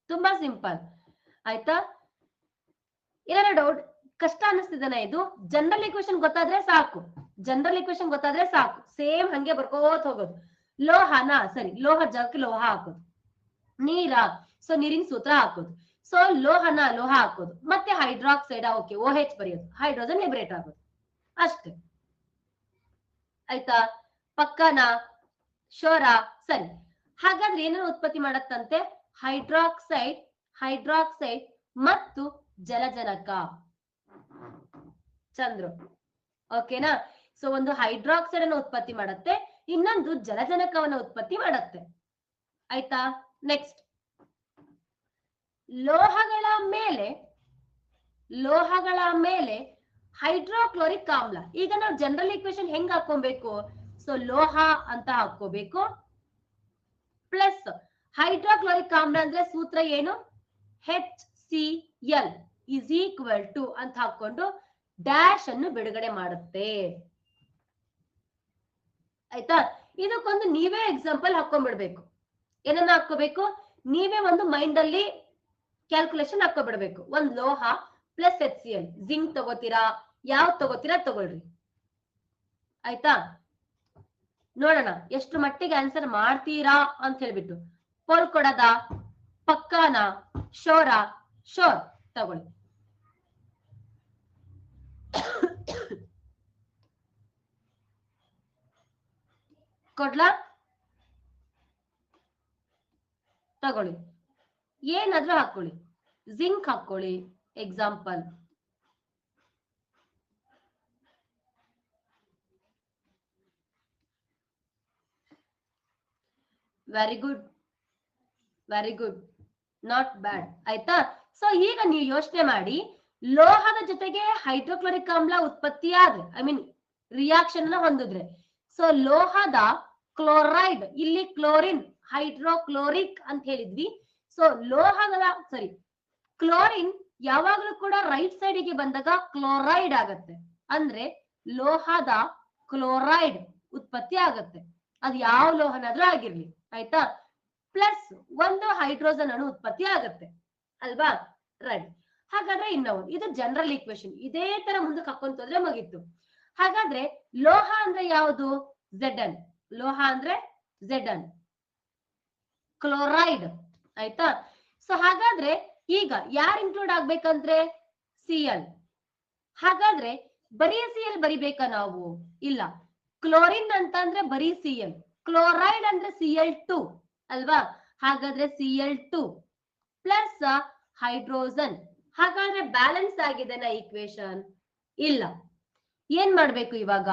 ತುಂಬಾ ಸಿಂಪಲ್ ಆಯ್ತಾ. ಏನಾರ ಡೌಟ್, ಕಷ್ಟ ಅನಿಸ್ತಿದ್ದಾನೆ? ಇದು ಜನರಲ್ ಈಕ್ವೇಶನ್ ಗೊತ್ತಾದ್ರೆ ಸಾಕು. ಜನರಲ್ ಈಕ್ವೇಶನ್ ಗೊತ್ತಾದ್ರೆ ಸಾಕು, ಸೇಮ್ ಹಂಗೆ ಬರ್ಕೋತ್ ಹೋಗೋದು. ಲೋಹನ, ಸರಿ, ಲೋಹ ಜಾಗಕ್ಕೆ ಲೋಹ ಹಾಕೋದು. ನೀರ, ಸೊ ನೀರಿನ ಸೂತ್ರ ಹಾಕೋದು. ಸೊ ಲೋಹನ ಲೋಹ ಹಾಕೋದು, ಮತ್ತೆ ಹೈಡ್ರಾಕ್ಸೈಡ್ ಓಕೆ OH ಬರೆಯೋದು, ಹೈಡ್ರೋಜನ್ ಲಿಬರೇಟ್ ಆಗೋದು ಅಷ್ಟೇ ಆಯ್ತಾ. ಪಕ್ಕನಾ? ಶೋರ? ಸರಿ, ಹಾಗಾದ್ರೆ ಏನನ್ನು ಉತ್ಪತ್ತಿ ಮಾಡತ್ತಂತೆ? ಹೈಡ್ರಾಕ್ಸೈಡ್ ಮತ್ತು ಜಲಜನಕ. ಚಂದ್ರು ಓಕೆನಾ. ಸೊ ಒಂದು ಹೈಡ್ರಾಕ್ಸೈಡ್ ಅನ್ನು ಉತ್ಪತ್ತಿ ಮಾಡುತ್ತೆ, ಇನ್ನೊಂದು ಜಲಜನಕವನ್ನು ಉತ್ಪತ್ತಿ ಮಾಡುತ್ತೆ ಆಯ್ತಾ. ನೆಕ್ಸ್ಟ್, ಲೋಹಗಳ ಮೇಲೆ ಹೈಡ್ರೋಕ್ಲೋರಿಕ್ ಆಮ್ಲ. ಈಗ ನಾವು ಜನರಲ್ ಈಕ್ವೇಶನ್ ಹೆಂಗ್ ಹಾಕೊಬೇಕು? ಸೊ ಲೋಹ ಅಂತ ಹಾಕೋಬೇಕು, ಪ್ಲಸ್ ಹೈಡ್ರೋಕ್ಲೋರಿಕ್ ಆಮ್ಲ ಅಂದ್ರೆ ಸೂತ್ರ ಏನು? HCl ಇಸ್ ಈಕ್ವಲ್ ಟು ಅಂತ ಹಾಕೊಂಡು ಡ್ಯಾಶ್ ಅನ್ನು ಬಿಡುಗಡೆ ಮಾಡುತ್ತೆ ಆಯ್ತಾ. ಇದಕ್ಕೊಂದು ನೀವೇ ಎಕ್ಸಾಂಪಲ್ ಹಾಕೊಂಡ್ಬಿಡ್ಬೇಕು. ಏನನ್ನ ಹಾಕೋಬೇಕು? ನೀವೇ ಒಂದು ಮೈಂಡ್ ಅಲ್ಲಿ ಕ್ಯಾಲ್ಕುಲೇಷನ್ ಹಾಕೋಬಿಡ್ಬೇಕು. ಒಂದ್ ಲೋಹ ಪ್ಲಸ್ HCl, ಜಿಂಕ್ ತಗೋತೀರಾ, ಯಾವ್ದು ತಗೋತೀರಾ ತಗೊಳ್ರಿ ಆಯ್ತಾ. ನೋಡೋಣ ಎಷ್ಟು ಮಟ್ಟಿಗೆ ಆನ್ಸರ್ ಮಾಡ್ತೀರಾ ಅಂತ ಹೇಳ್ಬಿಟ್ಟು. ಪೋಲ್ ಕೊಡದ? ಪಕ್ಕಾನ? ಶೋರ? ಶೋರ್ ತಗೊಳ್ಳಿ. ಕೊಡ್ಲಾ? ತಗೊಳ್ಳಿ, ಏನಾದ್ರೂ ಹಾಕೊಳ್ಳಿ. ಜಿಂಕ್ ಹಾಕೊಳ್ಳಿ, example. Very good, very good, not bad. ಆಯ್ತಾ? ಸೊ ಈಗ ನೀವು ಯೋಚನೆ ಮಾಡಿ, ಲೋಹದ ಜೊತೆಗೆ ಹೈಡ್ರೋಕ್ಲೋರಿಕ್ ಆಮ್ಲ ಉತ್ಪತ್ತಿ ಆದ್ರೆ, ಐ ಮೀನ್ ರಿಯಾಕ್ಷನ್ ಹೊಂದಿದ್ರೆ, ಸೊ ಲೋಹದ ಕ್ಲೋರೈಡ್, ಇಲ್ಲಿ ಕ್ಲೋರಿನ್, ಹೈಡ್ರೋಕ್ಲೋರಿಕ್ ಅಂತ ಹೇಳಿದ್ವಿ. ಸೊ ಲೋಹಗಳ ಸಾರಿ ಕ್ಲೋರಿನ್ ಯಾವಾಗಲೂ ಕೂಡ ರೈಟ್ ಸೈಡ್ ಗೆ ಬಂದಾಗ ಕ್ಲೋರೈಡ್ ಆಗತ್ತೆ, ಅಂದ್ರೆ ಲೋಹದ ಕ್ಲೋರೈಡ್ ಉತ್ಪತ್ತಿ ಆಗತ್ತೆ. ಅದು ಯಾವ ಲೋಹನಾದ್ರೂ ಆಗಿರ್ಲಿ. ಆಯ್ತಾ? ಪ್ಲಸ್ ಒಂದು ಹೈಡ್ರೋಜನ್ ಅಣು ಉತ್ಪತ್ತಿ ಆಗತ್ತೆ ಅಲ್ವಾ? ರೈಟ್. ಹಾಗಾದ್ರೆ ಇನ್ನೊಂದು, ಇದು ಜನರಲ್ ಈಕ್ವೇಶನ್. ಇದೇ ತರ ಮುಂದಕ್ಕೆ ಹಾಕೊಂತ ಹೋದ್ರೆ ಮುಗೀತು. ಹಾಗಾದ್ರೆ ಲೋಹ ಅಂದ್ರೆ ಯಾವುದು? Zn. ಲೋಹ ಅಂದ್ರೆ Zn, ಕ್ಲೋರೈಡ್. ಆಯ್ತಾ? ಸೊ ಹಾಗಾದ್ರೆ ಈಗ ಯಾರು ಇನ್ಕ್ಲೂಡ್ ಆಗ್ಬೇಕಂದ್ರೆ Cl. ಹಾಗಾದ್ರೆ ಬರೀ Cl ಬರಿಬೇಕಾ ನಾವು? ಇಲ್ಲ. ಕ್ಲೋರಿನ್ ಅಂತ ಅಂದ್ರೆ ಬರೀ Cl, ಕ್ಲೋರೈಡ್ ಅಂದ್ರೆ Cl2 ಅಲ್ವಾ? ಹಾಗಾದ್ರೆ Cl2 ಪ್ಲಸ್ ಹೈಡ್ರೋಜನ್. ಹಾಗಾದ್ರೆ ಬ್ಯಾಲೆನ್ಸ್ ಆಗಿದೆನಾ ಈಕ್ವೇಶನ್? ಇಲ್ಲ. ಏನ್ ಮಾಡ್ಬೇಕು ಇವಾಗ?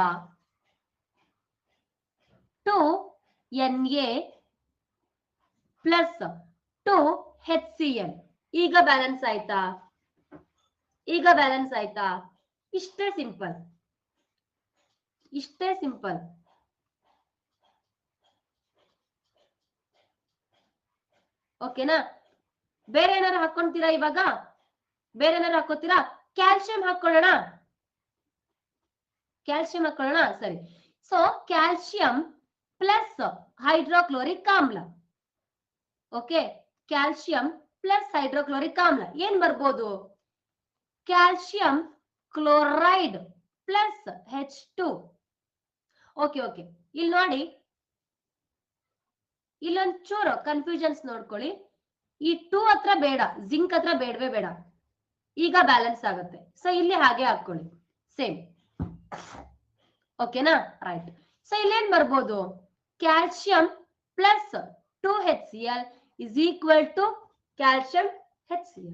2Na plus 2HCl. ಈಗ ಬ್ಯಾಲೆನ್ಸ್ ಆಯ್ತಾ? ಈಗ ಬ್ಯಾಲೆನ್ಸ್ ಆಯ್ತಾ? ಇಷ್ಟೇ ಸಿಂಪಲ್, ಇಷ್ಟೇ ಸಿಂಪಲ್. ಓಕೆನಾ? ಬೇರೆ ಏನಾರು ಹಾಕೊಂತೀರಾ ಇವಾಗ? ಬೇರೆ ಏನಾರು ಹಾಕೋತೀರಾ? ಕ್ಯಾಲ್ಸಿಯಂ ಹಾಕೊಳ್ಳೋಣ, ಕ್ಯಾಲ್ಸಿಯಂ ಹಾಕೊಳ್ಳೋಣ. ಸರಿ. ಸೊ ಕ್ಯಾಲ್ಸಿಯಂ ಪ್ಲಸ್ ಹೈಡ್ರೋಕ್ಲೋರಿಕ್ ಆಮ್ಲ. ಓಕೆ, ಕ್ಯಾಲ್ಸಿಯಂ ಪ್ಲಸ್ ಹೈಡ್ರೋಕ್ಲೋರಿಕ್ ಆಮ್ಲ ಏನ್ ಬರ್ಬೋದು? Calcium chloride plus H2. Okay okay, ಇಲ್ಲಿ ನೋಡಿ, ಇಲ್ಲೊಂಚೂರು ಕನ್ಫ್ಯೂಷನ್ಸ್ ನೋಡ್ಕೊಳ್ಳಿ. ಈ 2 ಹತ್ರ ಬೇಡ, ಜಿಂಕ್ ಹತ್ರ ಬೇಡವೇ ಬೇಡ. ಈಗ ಬ್ಯಾಲೆನ್ಸ್ ಆಗುತ್ತೆ. ಸೊ ಇಲ್ಲಿ ಹಾಗೆ ಹಾಕೊಳ್ಳಿ, ಸೇಮ್. ಓಕೆನಾ? ರೈಟ್. ಸೊ ಇಲ್ಲೇನ್ ಬರ್ಬೋದು? Calcium plus 2HCl is equal to calcium HCl.